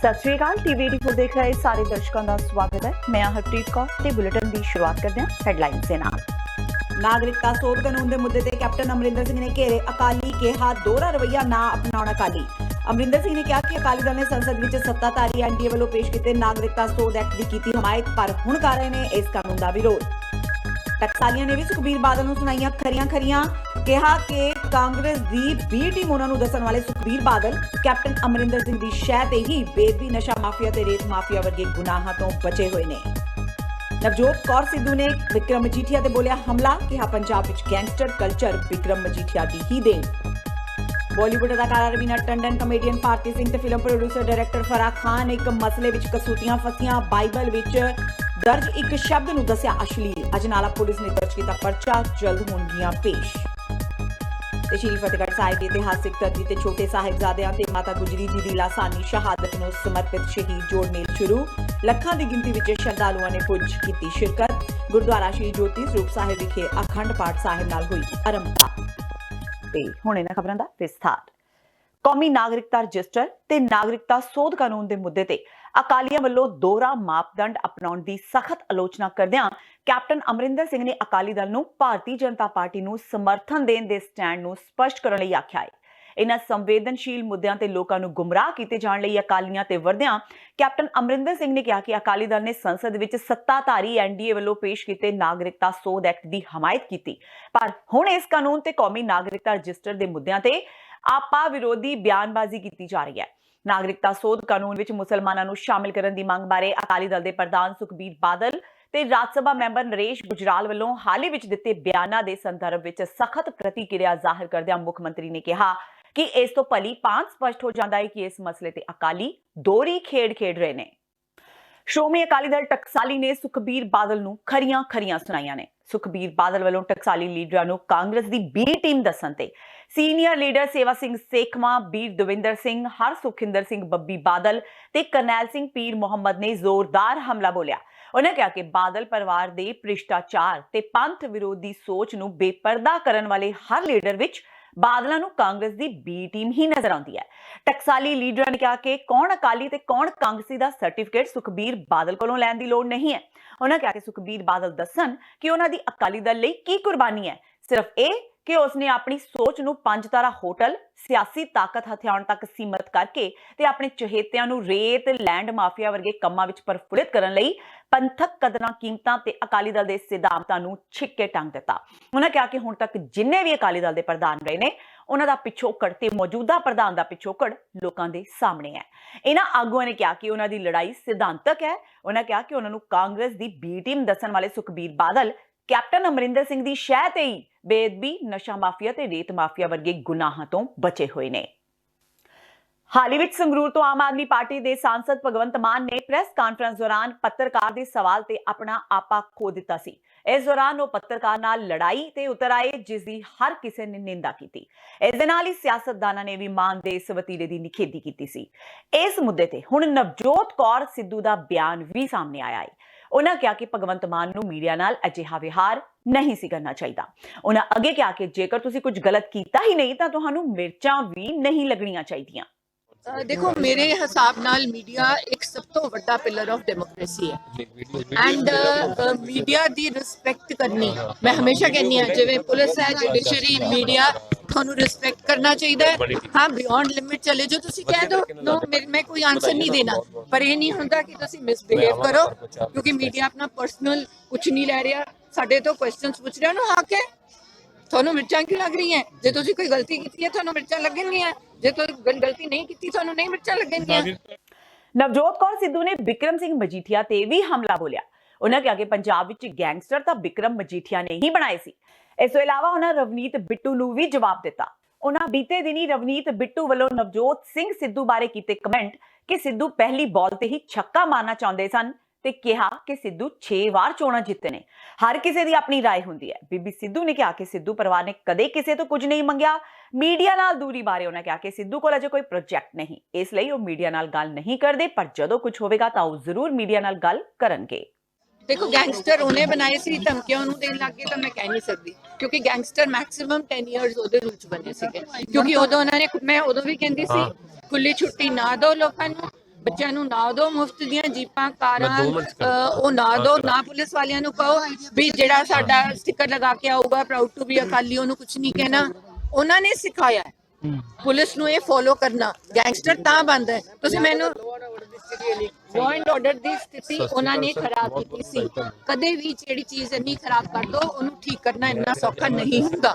सत श्री अकाल। TV84 देख रहे सारे दर्शकों का स्वागत है। मैं हरप्रीत कौर ते बुलेटिन की शुरुआत करते हैं हेडलाइंस के नाल। नागरिकता सोध कानून के मुद्दे ते कैप्टन अमरिंदर सिंह ने घेरे अकाली कहा दोहरा रवैया ना अपनाउणा अकाली। अमरिंदर सिंह ने कहा कि अकाली दल ने संसद में सत्ताधारी एनडीए वालों पेश किए नागरिकता सोध एक्ट की हिमायत, पर हुण कर रहे हैं इस कानून का विरोध। टकसालियां ने भी सुखबीर बादल नूं सुनाईयां खरियां कहा कि कांग्रेस की बी टीम उन्होंने दसन वाले सुखबीर बादल कैप्टन अमरिंदर सिंह की शह ते ही बेदबी, नशा माफिया ते रेत माफिया वर्गे गुनाहां तो बचे हुए ने। नवजोत कौर सिद्धू ने विक्रम मजीठिया ते बोलिया हमला, कहा पंजाब विच गैंगस्टर कल्चर विक्रम मजीठिया की ही देन। बॉलीवुड अदाकारा रवीना टंडन, कमेडियन भारती सिंह ते film producer director Farah Khan एक मसले विच कसूतियां फसियां। बाइबल विच दर्ज एक शब्द नूं दस्सिया अश्लील। अजनाला पुलिस ने दर्ज किया पर्चा, जल्द होणगियां पेश। श्री फतेहगढ़ साहिब इतिहासिक धरती ते छोटे साहिबजादियां ते माता गुजरी जी की लासानी शहादत नूं समर्पित शहीद जोड़ मेल शुरू। ਲੱਖਾਂ ਦੀ ਗਿਣਤੀ ਵਿੱਚ ਸ਼ਰਧਾਲੂਆਂ ਨੇ ਪੁੱਜ ਕੀਤੀ ਸ਼ਿਰਕਤ। ਗੁਰਦੁਆਰਾ ਸ਼੍ਰੀ ਜੋਤੀ ਸਰੂਪ ਸਾਹਿਬ ਵਿਖੇ ਅਖੰਡ ਪਾਠ ਸਾਹਿਬ ਨਾਲ ਹੋਈ ਆਰੰਭਤਾ। ਤੇ ਹੁਣ ਇਹਨਾਂ ਖਬਰਾਂ ਦਾ ਵਿਸਥਾਰ। ਕੌਮੀ ਨਾਗਰਿਕਤਾ ਰਜਿਸਟਰ ਤੇ ਨਾਗਰਿਕਤਾ ਸੋਧ ਕਾਨੂੰਨ ਦੇ ਮੁੱਦੇ ਤੇ ਅਕਾਲੀਆਂ ਵੱਲੋਂ ਦੋਹਰਾ ਮਾਪਦੰਡ ਅਪਣਾਉਣ ਦੀ ਸਖਤ ਆਲੋਚਨਾ ਕਰਦਿਆਂ ਕੈਪਟਨ ਅਮਰਿੰਦਰ ਸਿੰਘ ਨੇ ਅਕਾਲੀ ਦਲ ਨੂੰ ਭਾਰਤੀ ਜਨਤਾ ਪਾਰਟੀ ਨੂੰ ਸਮਰਥਨ ਦੇਣ ਦੇ ਸਟੈਂਡ ਨੂੰ ਸਪਸ਼ਟ ਕਰਨ ਲਈ ਆਖਿਆ ਹੈ। इन्हां संवेदनशील मुद्दों ते लोकां नूं गुमराह कीते जाण लई अकालियां ते वरदियां कैप्टन अमरिंदर सिंह ने कहा कि अकाली दल ने संसद विच सत्ताधारी एनडीए वालों पेश किए नागरिकता सोध एक्ट की हमायत की, पर हुण इस कानून ते कौमी नागरिकता रजिस्टर के मुद्दों ते आपा विरोधी बयानबाजी की जा रही है। नागरिकता सोध कानून विच मुसलमानां नूं शामिल करन दी मंग बारे अकाली दल के प्रधान सुखबीर बादल ਤੇ ਰਾਜ ਸਭਾ ਮੈਂਬਰ ਨਰੇਸ਼ ਗੁਜਰਾਲ ਵੱਲੋਂ ਹਾਲ ਹੀ ਵਿੱਚ ਦਿੱਤੇ ਬਿਆਨਾਂ ਦੇ ਸੰਦਰਭ ਵਿੱਚ ਸਖਤ ਪ੍ਰਤੀਕਿਰਿਆ ਜ਼ਾਹਿਰ ਕਰਦਿਆਂ ਮੁੱਖ ਮੰਤਰੀ ਨੇ ਕਿਹਾ ਕਿ ਇਸ ਤੋਂ ਭਲੀ ਭਾਂਤ ਸਪਸ਼ਟ ਹੋ ਜਾਂਦਾ ਹੈ ਕਿ ਇਸ ਮਸਲੇ ਤੇ ਅਕਾਲੀ ਦੋਹਰੀ ਖੇਡ ਰਹੇ ਨੇ। ਸ਼੍ਰੋਮਣੀ ਅਕਾਲੀ ਦਲ ਟਕਸਾਲੀ ਨੇ ਸੁਖਬੀਰ ਬਾਦਲ ਨੂੰ ਖਰੀਆਂ ਸੁਣਾਈਆਂ ਨੇ। ਸੁਖਬੀਰ ਬਾਦਲ ਵੱਲੋਂ ਟਕਸਾਲੀ ਲੀਡਰਾਂ ਨੂੰ ਕਾਂਗਰਸ ਦੀ ਬੀ ਟੀਮ ਦੱਸਣ ਤੇ ਸੀਨੀਅਰ ਲੀਡਰ ਸੇਵਾ ਸਿੰਘ ਸੇਖਵਾਂ, ਬੀਰ ਦਵਿੰਦਰ ਸਿੰਘ, ਹਰਸੁਖਿੰਦਰ ਸਿੰਘ ਬੱਬੀ ਬਾਦਲ ਤੇ ਕਰਨੈਲ ਸਿੰਘ ਪੀਰ ਮੁਹੰਮਦ ਨੇ ਜ਼ੋਰਦਾਰ ਹਮਲਾ ਬੋਲਿਆ। उन्होंने कहा कि बादल परिवार के भ्रिष्टाचार ते पंथ विरोधी सोच नूं बेपर्दा करन वाले हर लीडर विच बादलों नूं कांग्रेस की बी टीम ही नजर आती है। टकसाली लीडर ने कहा कि कौन अकाली ते कौन कांग्रेसी का सर्टिफिकेट सुखबीर बादल कोलों लैण दी लोड़ नहीं है। उन्होंने कहा कि सुखबीर बादल दसन कि उन्हां दी अकाली दल लई की कुर्बानी है, सिर्फ ये कि उसने अपनी सोच नूं पंज तारा होटल, सियासी ताकत हथियाउण तक सीमित करके ते अपने चहेतियां नूं रेत लैंड माफिया वर्गे कम्मां विच प्रफुल्लित करन लई पंथक कदरां कीमतां ते अकाली दल दे सिद्धांतां नूं छिक्के टंग दिता। उन्होंने कहा कि हुण तक जिन्ने भी अकाली दल दे प्रधान रहे ने उन्हां दा पिछोकड़ ते मौजूदा प्रधान दा पिछोकड़ लोकां दे सामने है। इन्हां आगूआं ने कहा कि उन्हां दी लड़ाई सिद्धांतक है। उन्होंने कहा कि उन्हां नूं कांग्रेस दी बी टीम दसन वाले सुखबीर बादल कैप्टन अमरिंदर सिंह दी शह ते ही बेदबी, नशा माफिया ते रेत माफिया वर्गे गुनाहां तो बचे हुए ने। हाल ही संगरूर तो आम आदमी पार्टी के सांसद भगवंत मान ने प्रेस कॉन्फ्रेंस दौरान पत्रकार के सवाल ते अपना आपा खो दिता सी। इस दौरान वो पत्रकार नाल लड़ाई ते उतर आए, जिसकी हर किसी ने निंदा की। इस दे नाल ही सियासतदानां ने भी मान दे इस वतीरे की निखेधी की सी। इस मुद्दे ते हुण नवजोत कौर सिद्धू का बयान भी सामने आया है। उन्होंने कहा कि भगवंत मान नूं मीडिया नाल अजिहा विहार नहीं सी करना चाहिए। उन्होंने अगे कहा कि जेकर तुसीं कुछ गलत किया ही नहीं तां तुहानूं मिर्चां भी नहीं लगणियां चाहीदियां। देखो मेरे हिसाब नाल मीडिया एक सब तो वड्डा पिलर ऑफ डेमोक्रेसी है एंड मीडिया दी रिस्पेक्ट करनी मैं हमेशा कहनी है। जिवें पुलिस है, जुडिशरी, मीडिया थानू रिस्पेक्ट करना चाहिए। हाँ बियॉन्ड लिमिट चले जो तुसी कह दो नो मैं कोई आंसर नहीं देना, पर ये नहीं होंदा कि तुसी मिसबिहेव करो क्योंकि मीडिया अपना पर्सनल कुछ नहीं ले रहा, साडे तो क्वेश्चंस पूछ रहा नो हक है। थानू मिर्चां क्यों लग रही हैं? जे तुसी कोई गलती की है थानू मिर्चां लगणगियां, जे तो गलती नहीं की थानू नहीं मिर्चां लगणगियां। नवजोत कौर सिद्धू ने विक्रम सिंह मजीठिया ते भी हमला बोलिया। उन्होंने कहा कि पंजाब विच गैंगस्टर तां विक्रम मजीठिया ने ही बनाए सी। इस तों इलावा उन्होंने रवनीत बिट्टू नूं भी जवाब दिता। उन्होंने बीते दिनी रवनीत बिट्टू वालों नवजोत सिंह सिद्धू बारे कीते कमेंट कि सिद्धू पहली बॉल ते ही छक्का मारना चाहते सन ते कहा कि सिद्धू 6 बार चोणां जिते ने। हर किसी की अपनी राय हुंदी है। बीबी सिद्धू ने कहा कि सिद्धू परिवार ने कदे किसी तो कुछ नहीं मंगिया। मीडिया नाल दूरी बारे उन्होंने कहा कि सिद्धू कोल अजे कोई प्रोजेक्ट नहीं, इसलिए वो मीडिया नाल गल नहीं करते, पर जदों कुछ होवेगा तां वो जरूर मीडिया नाल गल करनगे। देखो गैंगस्टर उन्हें बनाए सी, धमकियां उन्होंने देन लग गए तो मैं कह नहीं सकती क्योंकि गैंगस्टर मैक्सिमम 10 इयर्स ओदे रूल च बने सीगे क्योंकि उदों उन्होंने मैं उदों भी कहंदी सी खुली छुट्टी ना दो लोकां नूं, ਬੱਚਿਆਂ ਨੂੰ ਨਾ ਦਿਓ ਮੁਫਤ ਦੀਆਂ ਜੀਪਾਂ ਕਾਰਾਂ, ਉਹ ਨਾ ਦਿਓ, ਨਾ ਪੁਲਿਸ ਵਾਲਿਆਂ ਨੂੰ ਕਹੋ ਵੀ ਜਿਹੜਾ ਸਾਡਾ ਸਟicker ਲਗਾ ਕੇ ਆਊਗਾ ਪ੍ਰਾਊਡ ਟੂ ਬੀ ਅਕਾਲੀ ਉਹਨੂੰ ਕੁਝ ਨਹੀਂ ਕਹਿਣਾ। ਉਹਨਾਂ ਨੇ ਸਿਖਾਇਆ ਹੈ ਪੁਲਿਸ ਨੂੰ ਇਹ ਫੋਲੋ ਕਰਨਾ। ਗੈਂਗਸਟਰ ਤਾਂ ਬੰਦ ਹੈ। ਤੁਸੀਂ ਮੈਨੂੰ ਲਾਅ ਐਂਡ ਆਰਡਰ ਦੀ ਸਥਿਤੀ ਉਹਨਾਂ ਨੇ ਖਰਾਬ ਕੀਤੀ ਸੀ। ਕਦੇ ਵੀ ਜਿਹੜੀ ਚੀਜ਼ ਇੰਨੀ ਖਰਾਬ ਕਰ ਦੋ ਉਹਨੂੰ ਠੀਕ ਕਰਨਾ ਇੰਨਾ ਸੌਖਾ ਨਹੀਂ ਹੁੰਦਾ,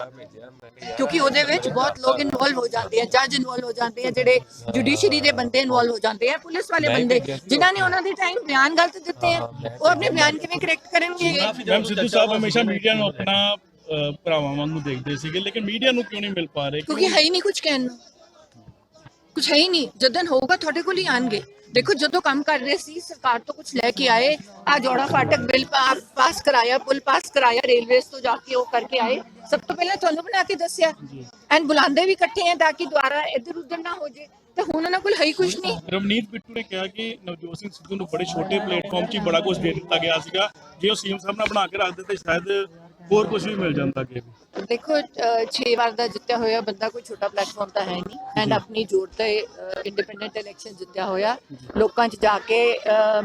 ਕਿਉਂਕਿ ਉਹਦੇ ਵਿੱਚ ਬਹੁਤ ਲੋਕ ਇਨਵੋਲਵ ਹੋ ਜਾਂਦੇ ਆ, ਜੱਜ ਇਨਵੋਲਵ ਹੋ ਜਾਂਦੇ ਆ, ਜਿਹੜੇ ਜੁਡੀਸ਼ਰੀ ਦੇ ਬੰਦੇ ਇਨਵੋਲਵ ਹੋ ਜਾਂਦੇ ਆ, ਪੁਲਿਸ ਵਾਲੇ ਬੰਦੇ ਜਿਨ੍ਹਾਂ ਨੇ ਉਹਨਾਂ ਦੇ ਟਾਈਮ ਬਿਆਨ ਗਲਤ ਦਿੱਤੇ ਆ, ਉਹ ਆਪਣੇ ਬਿਆਨ ਕਿਵੇਂ ਕਰੈਕਟ ਕਰਨਗੇ? ਮੈਮ ਸਿੱਧੂ ਸਾਹਿਬ ਹਮੇਸ਼ਾ ਮੀਡੀਆ ਨੂੰ ਆਪਣਾ ਭਰਾਵਾਂ ਵਾਂਗੂ ਦੇਖਦੇ ਸੀਗੇ, ਲੇਕਿਨ ਮੀਡੀਆ ਨੂੰ ਕਿਉਂ ਨਹੀਂ ਮਿਲ ਪਾ ਰਹੇ? ਕਿਉਂਕਿ ਹੈ ਹੀ ਨਹੀਂ ਕੁਝ ਕਹਿਣ ਨੂੰ, ਕੁਝ ਹੈ ਹੀ ਨਹੀਂ। ਜਦੋਂ ਹੋਊਗਾ ਤੁਹਾਡੇ ਕੋਲ ਹੀ ਆਣਗੇ। ਦੇਖੋ ਜਦੋਂ ਕੰਮ ਕਰ ਰਹੇ ਸੀ ਸਰਕਾਰ ਤੋਂ ਕੁਝ ਲੈ ਕੇ ਆਏ, ਆ ਜੋੜਾ ਫਾਟਕ ਬਿੱਲ ਪਾਸ ਕਰਾਇਆ, ਪੁਲ ਪਾਸ ਕਰਾਇਆ, ਰੇਲਵੇਜ਼ ਤੋਂ ਜਾ ਕੇ ਉਹ ਕਰਕੇ ਆਏ, ਸਭ ਤੋਂ ਪਹਿਲਾਂ ਤੁਹਾਨੂੰ ਬਣਾ ਕੇ ਦੱਸਿਆ ਐਂਡ ਬੁਲਾਉਂਦੇ ਵੀ ਇਕੱਠੇ ਆ ਤਾਂ ਕਿ ਦੁਬਾਰਾ ਇੱਧਰ ਉੱਧਰ ਨਾ ਹੋ ਜੇ। ਤੇ ਹੁਣ ਉਹਨਾਂ ਕੋਲ ਹੈ ਹੀ ਕੁਝ ਨਹੀਂ। ਰਵਨੀਤ ਬਿੱਟੂ ਨੇ ਕਿਹਾ ਕਿ ਨਵਜੋਤ ਸਿੰਘ ਸਿੱਧੂ ਨੂੰ ਬੜੇ ਛੋਟੇ ਪਲੇਟਫਾਰਮ 'ਚ ਹੀ ਬੜਾ ਕੁਝ ਦੇ ਦਿੱਤਾ ਗਿਆ ਸੀਗਾ, ਜੇ ਉਹ ਸੀਐਮ ਸਾਹਿਬ ਨਾਲ ਬਣਾ ਕੇ ਰੱਖਦੇ ਤੇ ਸ਼ਾਇਦ ਹੋਰ ਕੁਝ ਵੀ ਮਿਲ ਜਾਂਦਾ ਅੱਗੇ। ਦੇਖੋ 6 ਵਾਰ ਦਾ ਜਿੱਤਿਆ ਹੋਇਆ ਬੰਦਾ ਕੋਈ ਛੋਟਾ ਪਲੇਟਫਾਰਮ ਤਾਂ ਹੈ ਨਹੀਂ, ਐਂਡ ਆਪਣੀ ਜੋਰ ਤੇ ਇੰਡੀਪੈਂਡੈਂਟ ਇਲੈਕਸ਼ਨ ਜਿੱਤਿਆ ਹੋਇਆ। ਲੋਕਾਂ 'ਚ ਜਾ ਕੇ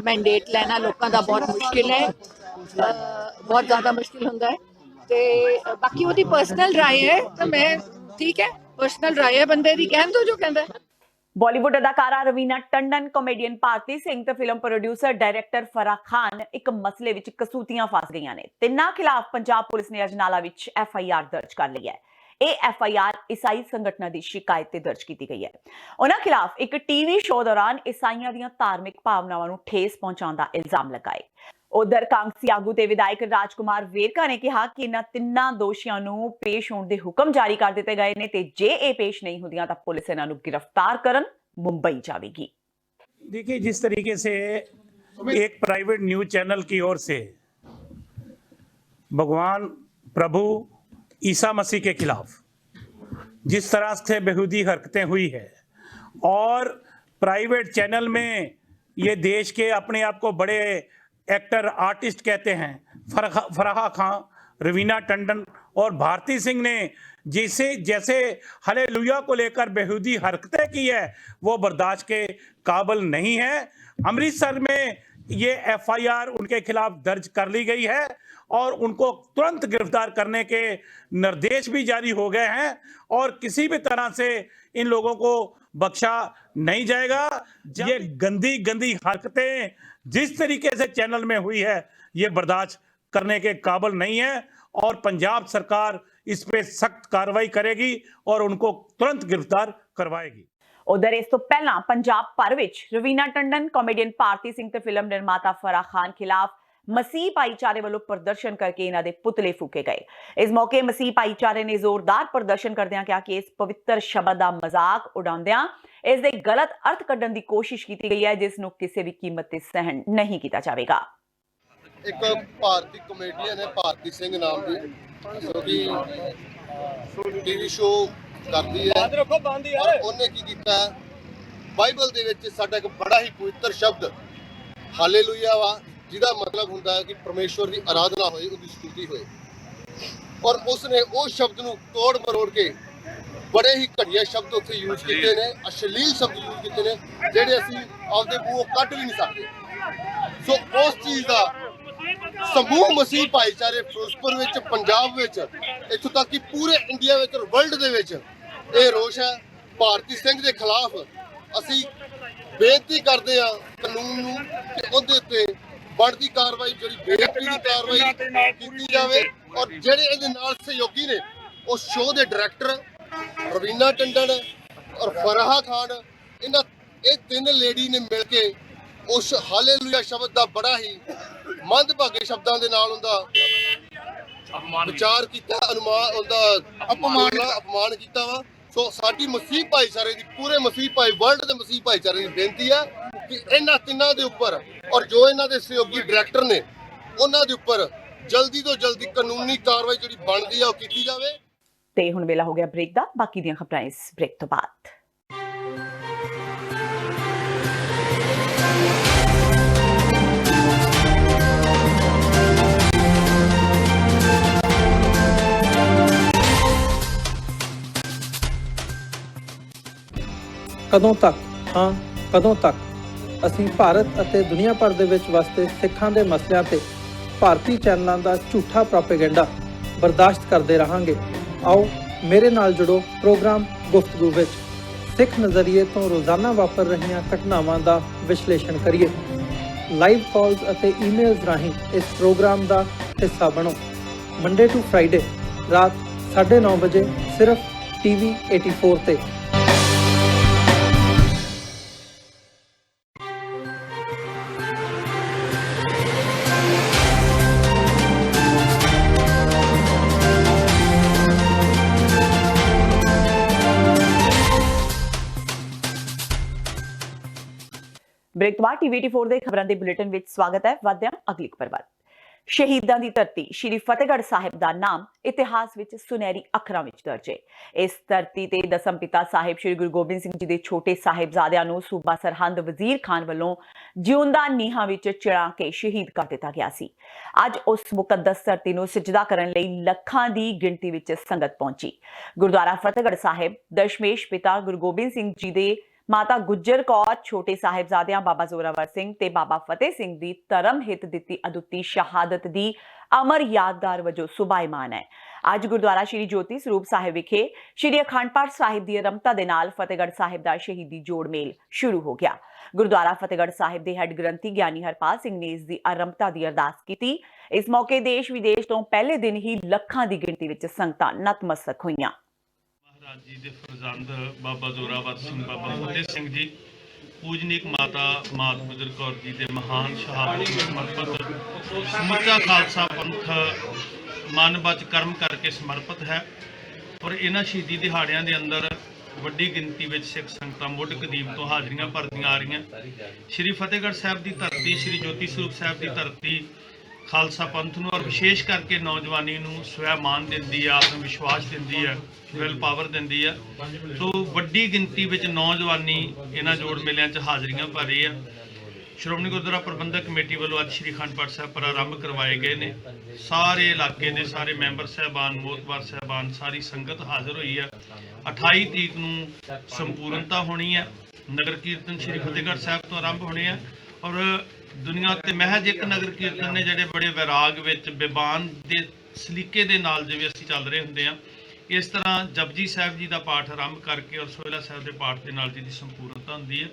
ਮੈਂਡੇਟ ਲੈਣਾ ਲੋਕਾਂ ਦਾ ਬਹੁਤ ਮੁਸ਼ਕਿਲ ਹੈ, ਬਹੁਤ ਜ਼ਿਆਦਾ ਮੁਸ਼ਕਿਲ ਹੁੰਦਾ ਹੈ। ਤੇ ਬਾਕੀ ਉਹਦੀ ਪਰਸਨਲ ਰਾਏ ਹੈ, ਤਾਂ ਮੈਂ ਠੀਕ ਹੈ, ਪਰਸਨਲ ਰਾਏ ਹੈ ਬੰਦੇ ਦੀ, ਕਹਿਣ ਦੋ ਜੋ ਕਹਿੰਦਾ। ਬਾਲੀਵੁੱਡ ਅਦਾਕਾਰਾ ਰਵੀਨਾ ਟੰਡਨ, ਕਾਮੇਡੀਅਨ ਭਾਰਤੀ ਸਿੰਘ ਤੇ film producer director Farah Khan ਇੱਕ ਮਸਲੇ ਵਿੱਚ ਕਸੂਤੀਆਂ ਫਸ ਗਈਆਂ ਨੇ। ਤਿੰਨਾਂ ਖਿਲਾਫ ਪੰਜਾਬ ਪੁਲਿਸ ਨੇ ਅਜਨਾਲਾ ਵਿੱਚ FIR ਦਰਜ ਕਰ ਲਈ ਹੈ। ਇਹ FIR ਈਸਾਈ ਸੰਗਠਨਾਂ ਦੀ ਸ਼ਿਕਾਇਤ ਤੇ ਦਰਜ ਕੀਤੀ ਗਈ ਹੈ। ਉਹਨਾਂ ਖਿਲਾਫ ਇੱਕ ਟੀਵੀ ਸ਼ੋਅ ਦੌਰਾਨ ਈਸਾਈਆਂ ਦੀਆਂ ਧਾਰਮਿਕ ਭਾਵਨਾਵਾਂ ਨੂੰ ਠੇਸ ਪਹੁੰਚਾਉਣ ਦਾ ਇਲਜ਼ਾਮ ਲਗਾਏ। ਉਧਰ ਕਾਂਗਰਸੀ ਆਗੂ ਤੇ ਵਿਧਾਇਕ ਰਾਜਕੁਮਾਰ ਵੇਰਕਾ ਨੇ ਕਿਹਾ ਕਿ ਇਹਨਾਂ ਤਿੰਨਾਂ ਦੋਸ਼ੀਆਂ ਨੂੰ ਪੇਸ਼ ਹੋਣ ਦੇ ਹੁਕਮ ਜਾਰੀ ਕਰ ਦਿੱਤੇ ਗਏ ਨੇ ਤੇ ਜੇ ਇਹ ਪੇਸ਼ ਨਹੀਂ ਹੁੰਦੀਆਂ ਤਾਂ ਪੁਲਿਸ ਇਹਨਾਂ ਨੂੰ गिरफ्तार ਕਰਨ मुंबई जाएगी। देखिए, जिस तरीके से एक प्राइवेट न्यूज चैनल की ओर से भगवान प्रभु ईसा मसीह के खिलाफ जिस तरह से बेहूदी हरकतें हुई है और प्राइवेट चैनल में ये देश के अपने आप को बड़े एक्टर आर्टिस्ट कहते हैं फराह खान, रवीना टंडन और भारती सिंह ने जैसे हालेलुया को लेकर बेहूदी हरकतें की है, वो बर्दाश्त के काबिल नहीं है। अमृतसर में ये FIR उनके खिलाफ दर्ज कर ली गई है और उनको तुरंत गिरफ्तार करने के निर्देश भी जारी हो गए हैं और किसी भी तरह से इन लोगों को बख्शा नहीं जाएगा। ये गंदी गंदी हरकतें जिस तरीके से चैनल में हुई है, ये बर्दाश्त करने के काबिल नहीं है और पंजाब सरकार इस पे सख्त कार्रवाई करेगी और उनको तुरंत गिरफ्तार करवाएगी। उधर इस तो पहला पंजाब भर विच रवीना टंडन, कॉमेडियन भारती सिंह ते फिल्म निर्माता फराह खान खिलाफ मसीह भाईचारे वालों प्रदर्शन करके इन्हां दे पुतले फूके गए। इस मौके मसीह भाईचारे ने जोरदार प्रदर्शन करदियां कहा कि इस पवित्र शब्द दा मजाक उड़ाउंदियां इस दे गलत अर्थ कड्ढण दी कोशिश कीती गई है, जिस नूं किसी भी कीमत ते सहन नहीं कीता जावेगा। एक भारतीय कॉमेडियन है भारती सिंह नाम की, जो कि टीवी शो करती है और ਉਹਨੇ ਕੀ ਕੀਤਾ ਬਾਈਬਲ ਦੇ ਵਿੱਚ ਸਾਡਾ ਇੱਕ ਬੜਾ ਹੀ ਪਵਿੱਤਰ ਸ਼ਬਦ ਹਾਲੇਲੂਇਆ ਵਾ, ਜਿਹਦਾ ਮਤਲਬ ਹੁੰਦਾ ਹੈ ਕਿ ਪਰਮੇਸ਼ਵਰ ਦੀ ਆਰਾਧਨਾ ਹੋਏ, ਉਹਦੀ ਸਤੁਤੀ ਹੋਏ, ਔਰ ਉਸਨੇ ਉਸ ਸ਼ਬਦ ਨੂੰ ਤੋੜ ਮਰੋੜ ਕੇ ਬੜੇ ਹੀ ਘਟੀਆ ਸ਼ਬਦ ਉੱਥੇ ਯੂਜ਼ ਕੀਤੇ ਨੇ, ਅਸ਼ਲੀਲ ਸ਼ਬਦ ਯੂਜ਼ ਕੀਤੇ ਨੇ, ਜਿਹੜੇ ਅਸੀਂ ਆਪਦੇ ਮੂੰਹੋਂ ਕੱਢ ਵੀ ਨਹੀਂ ਸਕਦੇ। ਸੋ ਉਸ ਚੀਜ਼ ਦਾ ਸਮੂਹ ਮਸੀਹ ਭਾਈਚਾਰੇ ਫਿਰੋਜ਼ਪੁਰ ਵਿੱਚ, ਪੰਜਾਬ ਵਿੱਚ, ਇੱਥੋਂ ਤੱਕ ਕਿ ਪੂਰੇ ਇੰਡੀਆ ਵਿੱਚ ਔਰ ਵਰਲਡ ਦੇ ਵਿੱਚ ਇਹ ਰੋਸ਼ ਹੈ। ਭਾਰਤੀ ਸਿੰਘ ਦੇ ਖਿਲਾਫ ਅਸੀਂ ਬੇਨਤੀ ਕਰਦੇ ਹਾਂ ਕਾਨੂੰਨ ਨੂੰ ਕਿ ਉਹਦੇ ਉੱਤੇ ਬਣਦੀ ਕਾਰਵਾਈ, ਜਿਹੜੀ ਬੇਅਦਬੀ ਦੀ ਕਾਰਵਾਈ ਕੀਤੀ ਜਾਵੇ, ਔਰ ਜਿਹੜੇ ਇਹਦੇ ਨਾਲ ਸਹਿਯੋਗੀ ਨੇ ਉਸ ਸ਼ੋਅ ਦੇ ਡਾਇਰੈਕਟਰ ਰਵੀਨਾ ਟੰਡਨ ਔਰ ਫਰਾਹ ਖਾਨ, ਇਹ ਤਿੰਨ ਲੇਡੀ ਨੇ ਮਿਲ ਕੇ ਉਸ ਹਾਲੇਲੂਇਆ ਸ਼ਬਦ ਦਾ ਬੜਾ ਹੀ ਮੰਦਭਾਗੇ ਸ਼ਬਦਾਂ ਦੇ ਨਾਲ ਉਹਦਾ ਵਿਚਾਰ ਕੀਤਾ, ਅਪਮਾਨ ਕੀਤਾ ਵਾ। ਸੋ ਸਾਡੀ ਮਸੀਹ ਭਾਈਚਾਰੇ ਦੀ, ਪੂਰੇ ਮਸੀਹ ਵਰਲਡ ਦੇ ਮਸੀਹ ਭਾਈਚਾਰੇ ਦੀ ਬੇਨਤੀ ਹੈ ਕਿ ਇਹਨਾਂ ਤਿੰਨਾਂ ਦੇ ਉੱਪਰ ਔਰ ਜੋ ਇਹਨਾਂ ਦੇ ਸਹਿਯੋਗੀ ਡਾਇਰੈਕਟਰ ਨੇ ਉਹਨਾਂ ਦੇ ਉੱਪਰ ਜਲਦੀ ਤੋਂ ਜਲਦੀ ਕਾਨੂੰਨੀ ਕਾਰਵਾਈ ਜਿਹੜੀ ਬਣਦੀ ਆ ਉਹ ਕੀਤੀ ਜਾਵੇ। ਤੇ ਹੁਣ ਵੇਲਾ ਹੋ ਗਿਆ ਬ੍ਰੇਕ ਦਾ। ਬਾਕੀ ਦੀਆਂ ਖਬਰਾਂ ਇਸ ਬ੍ਰੇਕ ਤੋਂ ਬਾਅਦ। ਕਦੋਂ ਤੱਕ? ਹਾਂ, ਕਦੋਂ ਤੱਕ? ਅਸੀਂ ਭਾਰਤ ਅਤੇ ਦੁਨੀਆ ਭਰ ਦੇ ਵਿੱਚ ਵਸਦੇ ਸਿੱਖਾਂ ਦੇ ਮਸਲਿਆਂ ਤੇ ਭਾਰਤੀ ਚੈਨਲਾਂ ਦਾ ਝੂਠਾ ਪ੍ਰੋਪੇਗੈਂਡਾ ਬਰਦਾਸ਼ਤ ਕਰਦੇ ਰਹਾਂਗੇ। ਆਓ ਮੇਰੇ ਨਾਲ ਜੁੜੋ ਪ੍ਰੋਗਰਾਮ ਗੁਫ਼ਤਗੂ ਵਿੱਚ। ਸਿੱਖ ਨਜ਼ਰੀਏ ਤੋਂ ਰੋਜ਼ਾਨਾ ਵਾਪਰ ਰਹੀਆਂ ਘਟਨਾਵਾਂ ਦਾ ਵਿਸ਼ਲੇਸ਼ਣ ਕਰੀਏ। ਲਾਈਵ ਕਾਲਸ ਅਤੇ ਈਮੇਲਸ ਰਾਹੀਂ ਇਸ ਪ੍ਰੋਗਰਾਮ ਦਾ ਹਿੱਸਾ ਬਣੋ। ਮੰਡੇ ਟੂ ਫਰਾਈਡੇ ਰਾਤ 9:30 ਵਜੇ ਸਿਰਫ TV 84 ਤੇ। ਬ੍ਰੇਕ ਤੋਂ ਬਾਅਦ TV 84 ਦੇ ਖਬਰਾਂ ਦੇ ਬੁਲੇਟਿਨ ਵਿੱਚ ਸਵਾਗਤ ਹੈ। ਵਧਦੇ ਹਾਂ ਅਗਲੀ ਖਬਰ ਵੱਲ। ਸ਼ਹੀਦਾਂ ਦੀ ਧਰਤੀ ਸ਼੍ਰੀ ਫਤਿਹਗੜ੍ਹ ਸਾਹਿਬ ਦਾ ਨਾਮ ਇਤਿਹਾਸ ਵਿੱਚ ਸੁਨਹਿਰੀ ਅੱਖਰਾਂ ਵਿੱਚ ਦਰਜ ਹੈ। ਇਸ ਧਰਤੀ ਤੇ ਦਸਮ ਪਿਤਾ ਸਾਹਿਬ ਸ਼੍ਰੀ ਗੁਰੂ ਗੋਬਿੰਦ ਸਿੰਘ ਜੀ ਦੇ ਛੋਟੇ ਸਾਹਿਬਜ਼ਾਦਿਆਂ ਨੂੰ ਸੂਬਾ ਸਰਹੰਦ ਵਜ਼ੀਰ ਖਾਨ ਵੱਲੋਂ ਜਿਉਂਦਾ ਨੀਹਾਂ ਵਿੱਚ ਚਿਣਾ ਕੇ ਸ਼ਹੀਦ ਕਰ ਦਿੱਤਾ ਗਿਆ ਸੀ। ਅੱਜ ਉਸ ਮੁਕੱਦਸ ਧਰਤੀ ਨੂੰ ਸਜਦਾ ਕਰਨ ਲਈ ਲੱਖਾਂ ਦੀ ਗਿਣਤੀ ਵਿੱਚ ਸੰਗਤ ਪਹੁੰਚੀ। ਗੁਰਦੁਆਰਾ ਫਤਿਹਗੜ੍ਹ ਸਾਹਿਬ ਦਸ਼ਮੇਸ਼ ਪਿਤਾ ਗੁਰੂ ਗੋਬਿੰਦ ਸਿੰਘ ਜੀ ਦੇ ਮਾਤਾ ਗੁਜਰ ਕੌਰ, ਛੋਟੇ ਸਾਹਿਬਜ਼ਾਦਿਆਂ ਬਾਬਾ ਜ਼ੋਰਾਵਰ ਸਿੰਘ ਤੇ ਬਾਬਾ ਫਤਿਹ ਸਿੰਘ ਦੀ ਧਰਮ ਹਿੱਤ ਦਿੱਤੀ ਅਦੁੱਤੀ ਸ਼ਹਾਦਤ ਦੀ ਅਮਰ ਯਾਦਗਾਰ ਵਜੋਂ ਸੁਭਾਇਮਾਨ ਹੈ। ਅੱਜ ਗੁਰਦੁਆਰਾ ਸ਼੍ਰੀ ਜੋਤੀ ਸਰੂਪ ਸਾਹਿਬ ਵਿਖੇ ਸ਼੍ਰੀ ਅਖੰਡ ਪਾਠ ਸਾਹਿਬ ਦੀ ਆਰੰਭਤਾ ਦੇ ਨਾਲ ਫਤਿਹਗੜ੍ਹ ਸਾਹਿਬ ਦਾ ਸ਼ਹੀਦੀ ਜੋੜ ਮੇਲ ਸ਼ੁਰੂ ਹੋ ਗਿਆ। ਗੁਰਦੁਆਰਾ ਫਤਿਹਗੜ੍ਹ ਸਾਹਿਬ ਦੇ ਹੈੱਡ ਗ੍ਰੰਥੀ ਗਿਆਨੀ ਹਰਪਾਲ ਸਿੰਘ ਨੇ ਇਸ ਦੀ ਆਰੰਭਤਾ ਦੀ ਅਰਦਾਸ ਕੀਤੀ। ਇਸ ਮੌਕੇ ਦੇਸ਼ ਵਿਦੇਸ਼ ਤੋਂ ਪਹਿਲੇ ਦਿਨ ਹੀ ਲੱਖਾਂ ਦੀ ਗਿਣਤੀ ਵਿੱਚ ਸੰਗਤਾਂ ਨਤਮਸਤਕ ਹੋਈਆਂ। ਮਹਾਰਾਜ ਜੀ ਦੇ ਫਰਜ਼ੰਦ ਬਾਬਾ ਜ਼ੋਰਾਵਰ ਸਿੰਘ, ਬਾਬਾ ਫਤਿਹ ਸਿੰਘ ਜੀ, ਪੂਜਨੀਕ ਮਾਤਾ ਗੁਜਰ ਕੌਰ ਜੀ ਦੇ ਮਹਾਨ ਸ਼ਹਾਦਤ ਨੂੰ ਸਮਰਪਿਤ ਸਮੁੱਚਾ ਖਾਲਸਾ ਪੰਥ ਮਨ ਬਚ ਕਰਮ ਕਰਕੇ ਸਮਰਪਿਤ ਹੈ। ਔਰ ਇਹਨਾਂ ਸ਼ਹੀਦੀ ਦਿਹਾੜਿਆਂ ਦੇ ਅੰਦਰ ਵੱਡੀ ਗਿਣਤੀ ਵਿੱਚ ਸਿੱਖ ਸੰਗਤਾਂ ਮੁੱਢ ਕਦੀਮ ਤੋਂ ਹਾਜ਼ਰੀਆਂ ਭਰਦੀਆਂ ਆ ਰਹੀਆਂ। ਸ਼੍ਰੀ ਫਤਿਹਗੜ੍ਹ ਸਾਹਿਬ ਦੀ ਧਰਤੀ, ਸ਼੍ਰੀ ਜੋਤੀ ਸਰੂਪ ਸਾਹਿਬ ਦੀ ਧਰਤੀ ਖਾਲਸਾ ਪੰਥ ਨੂੰ ਔਰ ਵਿਸ਼ੇਸ਼ ਕਰਕੇ ਨੌਜਵਾਨੀ ਨੂੰ ਸਵੈਮਾਨ ਦਿੰਦੀ ਹੈ, ਆਤਮ ਵਿਸ਼ਵਾਸ ਦਿੰਦੀ ਹੈ, ਵਿਲ ਪਾਵਰ ਦਿੰਦੀ ਹੈ। ਸੋ ਵੱਡੀ ਗਿਣਤੀ ਵਿੱਚ ਨੌਜਵਾਨੀ ਇਹਨਾਂ ਜੋੜ ਮੇਲਿਆਂ 'ਚ ਹਾਜ਼ਰੀਆਂ ਭਰ ਰਹੀ ਹੈ। ਸ਼੍ਰੋਮਣੀ ਗੁਰਦੁਆਰਾ ਪ੍ਰਬੰਧਕ ਕਮੇਟੀ ਵੱਲੋਂ ਅੱਜ ਸ਼੍ਰੀ ਅਖੰਡ ਪਾਠ ਸਾਹਿਬ ਪ੍ਰਾਰੰਭ ਕਰਵਾਏ ਗਏ ਨੇ। ਸਾਰੇ ਇਲਾਕੇ ਦੇ ਸਾਰੇ ਮੈਂਬਰ ਸਾਹਿਬਾਨ, ਮੋਹਤਬਾਰ ਸਾਹਿਬਾਨ, ਸਾਰੀ ਸੰਗਤ ਹਾਜ਼ਰ ਹੋਈ ਹੈ। 28 ਤਰੀਕ ਨੂੰ ਸੰਪੂਰਨਤਾ ਹੋਣੀ ਹੈ। ਨਗਰ ਕੀਰਤਨ ਸ਼੍ਰੀ ਫਤਿਹਗੜ੍ਹ ਸਾਹਿਬ ਤੋਂ ਆਰੰਭ ਹੋਣੇ ਆ ਔਰ ਦੁਨੀਆ ਤੇ ਮਹਿਜ ਇੱਕ ਨਗਰ ਕੀਰਤਨ ਨੇ ਜਿਹੜੇ ਬੜੇ ਵਿਰਾਗ ਵਿੱਚ ਬਿਬਾਨ ਦੇ ਸਲੀਕੇ ਦੇ ਨਾਲ ਜਿਵੇਂ ਅਸੀਂ ਚੱਲ ਰਹੇ ਹੁੰਦੇ ਆ, ਇਸ ਤਰ੍ਹਾਂ ਜਪਜੀ ਸਾਹਿਬ ਜੀ ਦਾ ਪਾਠ ਆਰੰਭ ਕਰਕੇ ਔਰ ਸੋਹਿਲਾ ਸਾਹਿਬ ਦੇ ਪਾਠ ਦੇ ਨਾਲ ਜਿਹਦੀ ਸੰਪੂਰਨਤਾ ਹੁੰਦੀ ਹੈ।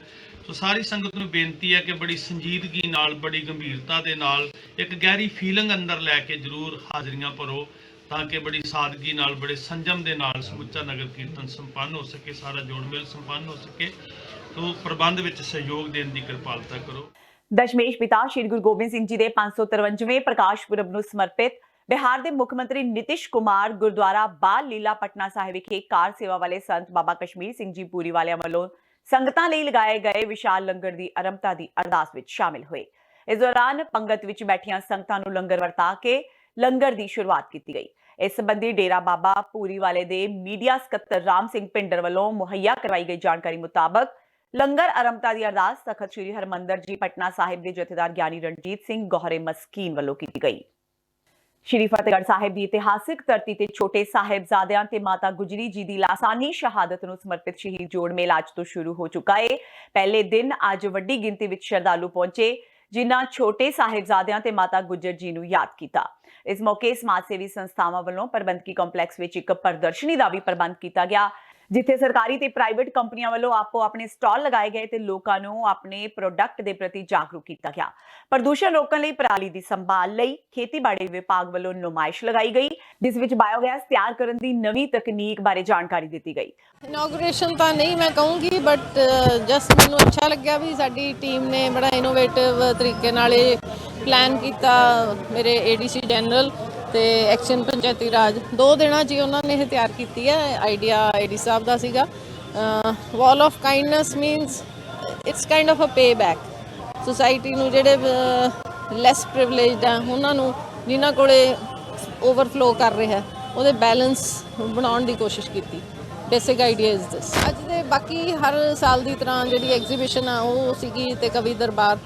ਸੋ ਸਾਰੀ ਸੰਗਤ ਨੂੰ ਬੇਨਤੀ ਹੈ ਕਿ ਬੜੀ ਸੰਜੀਦਗੀ ਨਾਲ, ਬੜੀ ਗੰਭੀਰਤਾ ਦੇ ਨਾਲ, ਇੱਕ ਗਹਿਰੀ ਫੀਲਿੰਗ ਅੰਦਰ ਲੈ ਕੇ ਜ਼ਰੂਰ ਹਾਜ਼ਰੀਆਂ ਭਰੋ ਤਾਂ ਕਿ ਬੜੀ ਸਾਦਗੀ ਨਾਲ, ਬੜੇ ਸੰਜਮ ਦੇ ਨਾਲ ਸਮੁੱਚਾ ਨਗਰ ਕੀਰਤਨ ਸੰਪੰਨ ਹੋ ਸਕੇ, ਸਾਰਾ ਜੋੜ ਮੇਲ ਸੰਪੰਨ ਹੋ ਸਕੇ। ਸੋ ਪ੍ਰਬੰਧ ਵਿੱਚ ਸਹਿਯੋਗ ਦੇਣ ਦੀ ਕਿਰਪਾਲਤਾ ਕਰੋ। ਦਸ਼ਮੇਸ਼ ਪਿਤਾ ਸ਼੍ਰੀ ਗੁਰੂ ਗੋਬਿੰਦ ਸਿੰਘ ਜੀ ਦੇ 553ਵੇਂ ਪ੍ਰਕਾਸ਼ ਪੁਰਬ ਨੂੰ ਸਮਰਪਿਤ ਬਿਹਾਰ ਦੇ ਮੁੱਖ ਮੰਤਰੀ ਨਿਤਿਸ਼ ਕੁਮਾਰ ਗੁਰਦੁਆਰਾ ਬਾਲ ਲੀਲਾ ਪਟਨਾ ਸਾਹਿਬ ਵਿਖੇ ਕਾਰ ਸੇਵਾ ਵਾਲੇ ਸੰਤ ਬਾਬਾ ਕਸ਼ਮੀਰ ਸਿੰਘ ਜੀ ਪੂਰੀ ਵਾਲਿਆਂ ਵੱਲੋਂ ਸੰਗਤਾਂ ਲਈ ਲਗਾਏ ਗਏ ਵਿਸ਼ਾਲ ਲੰਗਰ ਦੀ ਆਰੰਭਤਾ ਦੀ ਅਰਦਾਸ ਵਿੱਚ ਸ਼ਾਮਿਲ ਹੋਏ। ਇਸ ਦੌਰਾਨ ਪੰਗਤ ਵਿੱਚ ਬੈਠੀਆਂ ਸੰਗਤਾਂ ਨੂੰ ਲੰਗਰ ਵਰਤਾ ਕੇ ਲੰਗਰ ਦੀ ਸ਼ੁਰੂਆਤ ਕੀਤੀ ਗਈ। ਇਸ ਸੰਬੰਧੀ ਡੇਰਾ ਬਾਬਾ ਪੂਰੀ ਵਾਲੇ ਦੇ ਮੀਡੀਆ ਸਕੱਤਰ ਰਾਮ ਸਿੰਘ ਪਿੰਡਰ ਵੱਲੋਂ ਮੁਹੱਈਆ ਕਰਵਾਈ ਗਈ ਜਾਣਕਾਰੀ ਮੁਤਾਬਕ ਲੰਗਰ ਆਰੰਭਤਾ ਦੀ ਅਰਦਾਸ ਤਖਤ ਸ੍ਰੀ ਹਰਮੰਦਰ ਜੀ ਪਟਨਾ ਸਾਹਿਬ ਦੇ ਜਥੇਦਾਰ ਗਿਆਨੀ ਰਣਜੀਤ ਸਿੰਘ ਗੋਹਰੇ ਮਸਕੀਨ ਵੱਲੋਂ ਕੀਤੀ ਗਈ। ਸ਼੍ਰੀ ਫਤਿਹਗੜ੍ਹ ਸਾਹਿਬ ਦੀ ਇਤਿਹਾਸਿਕ ਧਰਤੀ ਤੇ ਛੋਟੇ ਸਾਹਿਬਜ਼ਾਦਿਆਂ ਤੇ ਮਾਤਾ ਗੁਜਰੀ ਜੀ ਦੀ ਲਾਸਾਨੀ ਸ਼ਹਾਦਤ ਨੂੰ ਸਮਰਪਿਤ ਸ਼ਹੀਦ ਜੋੜ ਮੇਲਾ ਅੱਜ ਤੋਂ ਸ਼ੁਰੂ ਹੋ ਚੁੱਕਾ ਹੈ। ਪਹਿਲੇ ਦਿਨ ਅੱਜ ਵੱਡੀ ਗਿਣਤੀ ਵਿੱਚ ਸ਼ਰਧਾਲੂ ਪਹੁੰਚੇ ਜਿਨ੍ਹਾਂ ਛੋਟੇ ਸਾਹਿਬਜ਼ਾਦਿਆਂ ਤੇ ਮਾਤਾ ਗੁਜਰ ਜੀ ਨੂੰ ਯਾਦ ਕੀਤਾ। ਇਸ ਮੌਕੇ ਸਮਾਜ ਸੇਵੀ ਸੰਸਥਾਵਾਂ ਵੱਲੋਂ ਪ੍ਰਬੰਧਕੀ ਕੰਪਲੈਕਸ ਵਿੱਚ ਇੱਕ ਪ੍ਰਦਰਸ਼ਨੀ ਦਾ ਵੀ ਪ੍ਰਬੰਧ ਕੀਤਾ ਗਿਆ ਜਿੱਥੇ ਸਰਕਾਰੀ ਤੇ ਪ੍ਰਾਈਵੇਟ ਕੰਪਨੀਆਂ ਵੱਲੋਂ ਆਪੋ ਆਪਣੇ ਸਟਾਲ ਲਗਾਏ ਗਏ ਤੇ ਲੋਕਾਂ ਨੂੰ ਆਪਣੇ ਪ੍ਰੋਡਕਟ ਦੇ ਪ੍ਰਤੀ ਜਾਗਰੂਕ ਕੀਤਾ ਗਿਆ। ਪ੍ਰਦੂਸ਼ਣ ਰੋਕਣ ਲਈ ਪਰਾਲੀ ਦੀ ਸੰਭਾਲ ਲਈ ਖੇਤੀਬਾੜੀ ਵਿਭਾਗ ਵੱਲੋਂ ਨੁਮਾਇਸ਼ ਲਗਾਈ ਗਈ ਜਿਸ ਵਿੱਚ ਬਾਇਓਗੈਸ ਤਿਆਰ ਕਰਨ ਦੀ ਨਵੀਂ ਤਕਨੀਕ ਬਾਰੇ ਜਾਣਕਾਰੀ ਦਿੱਤੀ ਗਈ। ਇਨੋਗ੍ਰੇਸ਼ਨ ਤਾਂ ਨਹੀਂ ਮੈਂ ਕਹੂੰਗੀ ਬਟ ਜਸਟ ਮੈਨੂੰ ਅੱਛਾ ਲੱਗਿਆ ਵੀ ਸਾਡੀ ਟੀਮ ਨੇ ਬੜਾ ਇਨੋਵੇਟਿਵ ਤਰੀਕੇ ਨਾਲ ਇਹ ਪਲਾਨ ਕੀਤਾ। ਮੇਰੇ ADC ਜਨਰਲ ਤੇ ਐਕਸ਼ਨ ਪੰਚਾਇਤੀ ਰਾਜ 2 ਦਿਨਾਂ 'ਚ ਉਹਨਾਂ ਨੇ ਇਹ ਤਿਆਰ ਕੀਤੀ ਹੈ। ਆਈਡੀਆ AD ਸਾਹਿਬ ਦਾ ਸੀਗਾ। Wall of kindness means it's kind of a pay back society ਨੂੰ ਜਿਹੜੇ ਲੈਸ ਪ੍ਰਿਵਿਲੇਜਡ ਆ ਉਹਨਾਂ ਨੂੰ ਜਿਨ੍ਹਾਂ ਕੋਲੇ ਓਵਰਫਲੋ ਕਰ ਰਿਹਾ ਉਹਦੇ ਬੈਲੈਂਸ ਬਣਾਉਣ ਦੀ ਕੋਸ਼ਿਸ਼ ਕੀਤੀ। Basic idea is this. ਅੱਜ ਦੇ ਬਾਕੀ ਹਰ ਸਾਲ ਦੀ ਤਰ੍ਹਾਂ ਜਿਹੜੀ ਐਗਜ਼ੀਬਿਸ਼ਨ ਆ ਉਹ ਸੀਗੀ ਤੇ ਕਵੀ ਦਰਬਾਰ।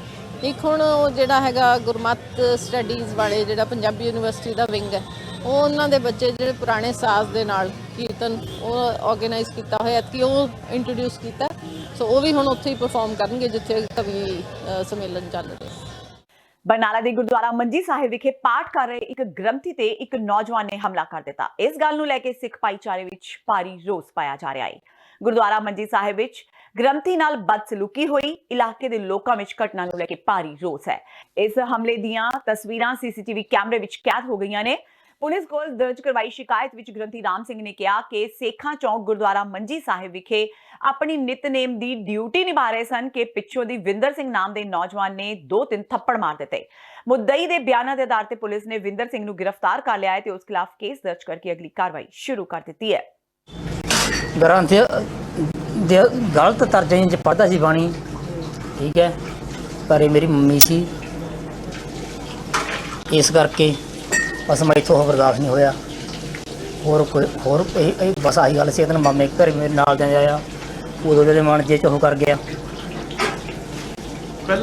ਇੱਕ ਹੁਣ ਉਹ ਜਿਹੜਾ ਹੈਗਾ ਗੁਰਮਤ ਸਟੱਡੀਜ਼ ਵਾਲੇ ਜਿਹੜਾ ਪੰਜਾਬੀ ਯੂਨੀਵਰਸਿਟੀ ਦਾ ਵਿੰਗ ਹੈ ਉਹ ਉਹਨਾਂ ਦੇ ਬੱਚੇ ਜਿਹੜੇ ਪੁਰਾਣੇ ਸਾਜ਼ ਦੇ ਨਾਲ ਕੀਰਤਨ ਉਹ ਆਰਗੇਨਾਈਜ਼ ਕੀਤਾ ਹੋਇਆ ਕਿ ਉਹ ਇੰਟਰੋਡਿਊਸ ਕੀਤਾ। ਸੋ ਉਹ ਵੀ ਹੁਣ ਉੱਥੇ ਹੀ ਪਰਫਾਰਮ ਕਰਨਗੇ ਜਿੱਥੇ ਕਵੀ ਸੰਮੇਲਨ ਚੱਲ ਰਿਹਾ। ਬਰਨਾਲਾ ਦੇ ਗੁਰਦੁਆਰਾ ਮੰਜੀ ਸਾਹਿਬ ਵਿਖੇ ਪਾਠ ਕਰ ਰਹੇ ਇੱਕ ਗ੍ਰੰਥੀ ਤੇ ਇੱਕ ਨੌਜਵਾਨ ਨੇ ਹਮਲਾ ਕਰ ਦਿੱਤਾ। ਇਸ ਗੱਲ ਨੂੰ ਲੈ ਕੇ ਸਿੱਖ ਭਾਈਚਾਰੇ ਵਿੱਚ ਭਾਰੀ ਰੋਸ ਪਾਇਆ ਜਾ ਰਿਹਾ ਹੈ। ਗੁਰਦੁਆਰਾ ਮੰਜੀ ਸਾਹਿਬ ਵਿੱਚ ਗ੍ਰੰਥੀ ਨਾਲ ਬਦਸਲੂਕੀ ਹੋਈ। ਇਲਾਕੇ ਦੇ ਲੋਕਾਂ ਵਿੱਚ ਘਟਨਾ ਨੂੰ ਲੈ ਕੇ ਭਾਰੀ ਰੋਸ ਹੈ। ਇਸ ਹਮਲੇ ਦੀਆਂ ਤਸਵੀਰਾਂ ਸੀਸੀਟੀਵੀ ਕੈਮਰੇ ਵਿੱਚ ਕੈਦ ਹੋ ਗਈਆਂ ਨੇ। ਪੁਲਿਸ ਕੋਲ ਦਰਜ ਕਰਵਾਈ ਸ਼ਿਕਾਇਤ ਵਿੱਚ ਗ੍ਰੰਥੀ ਰਾਮ ਸਿੰਘ ਨੇ ਕਿਹਾ ਕਿ ਸੇਖਾਂ ਚੌਂਕ ਗੁਰਦੁਆਰਾ ਮੰਜੀ ਸਾਹਿਬ ਵਿਖੇ ਆਪਣੀ ਨਿਤਨੇਮ ਦੀ ਡਿਊਟੀ ਨਿਭਾ ਰਹੇ ਸਨ ਕਿ ਪਿੱਛੋਂ ਦੀ ਵਿੰਦਰ ਸਿੰਘ ਨਾਮ ਦੇ ਨੌਜਵਾਨ ਨੇ 2-3 ਥੱਪੜ ਮਾਰ ਦਿੱਤੇ। ਮੁੱਦਈ ਦੇ ਬਿਆਨਾਂ ਦੇ ਆਧਾਰ ਤੇ ਪੁਲਿਸ ਨੇ ਵਿੰਦਰ ਸਿੰਘ ਨੂੰ ਗ੍ਰਿਫਤਾਰ ਕਰ ਲਿਆ ਹੈ ਤੇ ਉਸ ਖਿਲਾਫ ਕੇਸ ਦਰਜ ਕਰਕੇ ਅਗਲੀ ਕਾਰਵਾਈ ਸ਼ੁਰੂ ਕਰ ਦਿੱਤੀ ਹੈ। ਗ੍ਰੰਥ ਦੇ ਗਲਤ ਤਰਜਮੇ 'ਚ ਪੜ੍ਹਦਾ ਸੀ ਬਾਣੀ, ਠੀਕ ਹੈ, ਪਰ ਇਹ ਮੇਰੀ ਮੰਮੀ ਸੀ, ਇਸ ਕਰਕੇ ਬਸ ਮੈਂ ਇੱਥੋਂ ਬਰਦਾਸ਼ਤ ਨਹੀਂ ਹੋਇਆ। ਹੋਰ ਇਹ ਬਸ ਆਹੀ ਗੱਲ ਸੀ। ਇਹਦੇ ਨਾਲ ਮਾਮੇ ਘਰ ਮੇਰੇ ਨਾਲ ਦੇ ਆਇਆ, ਉਦੋਂ ਜਿਹੜੇ ਮਨ ਜੇ 'ਚ ਉਹ ਕਰ ਗਿਆ।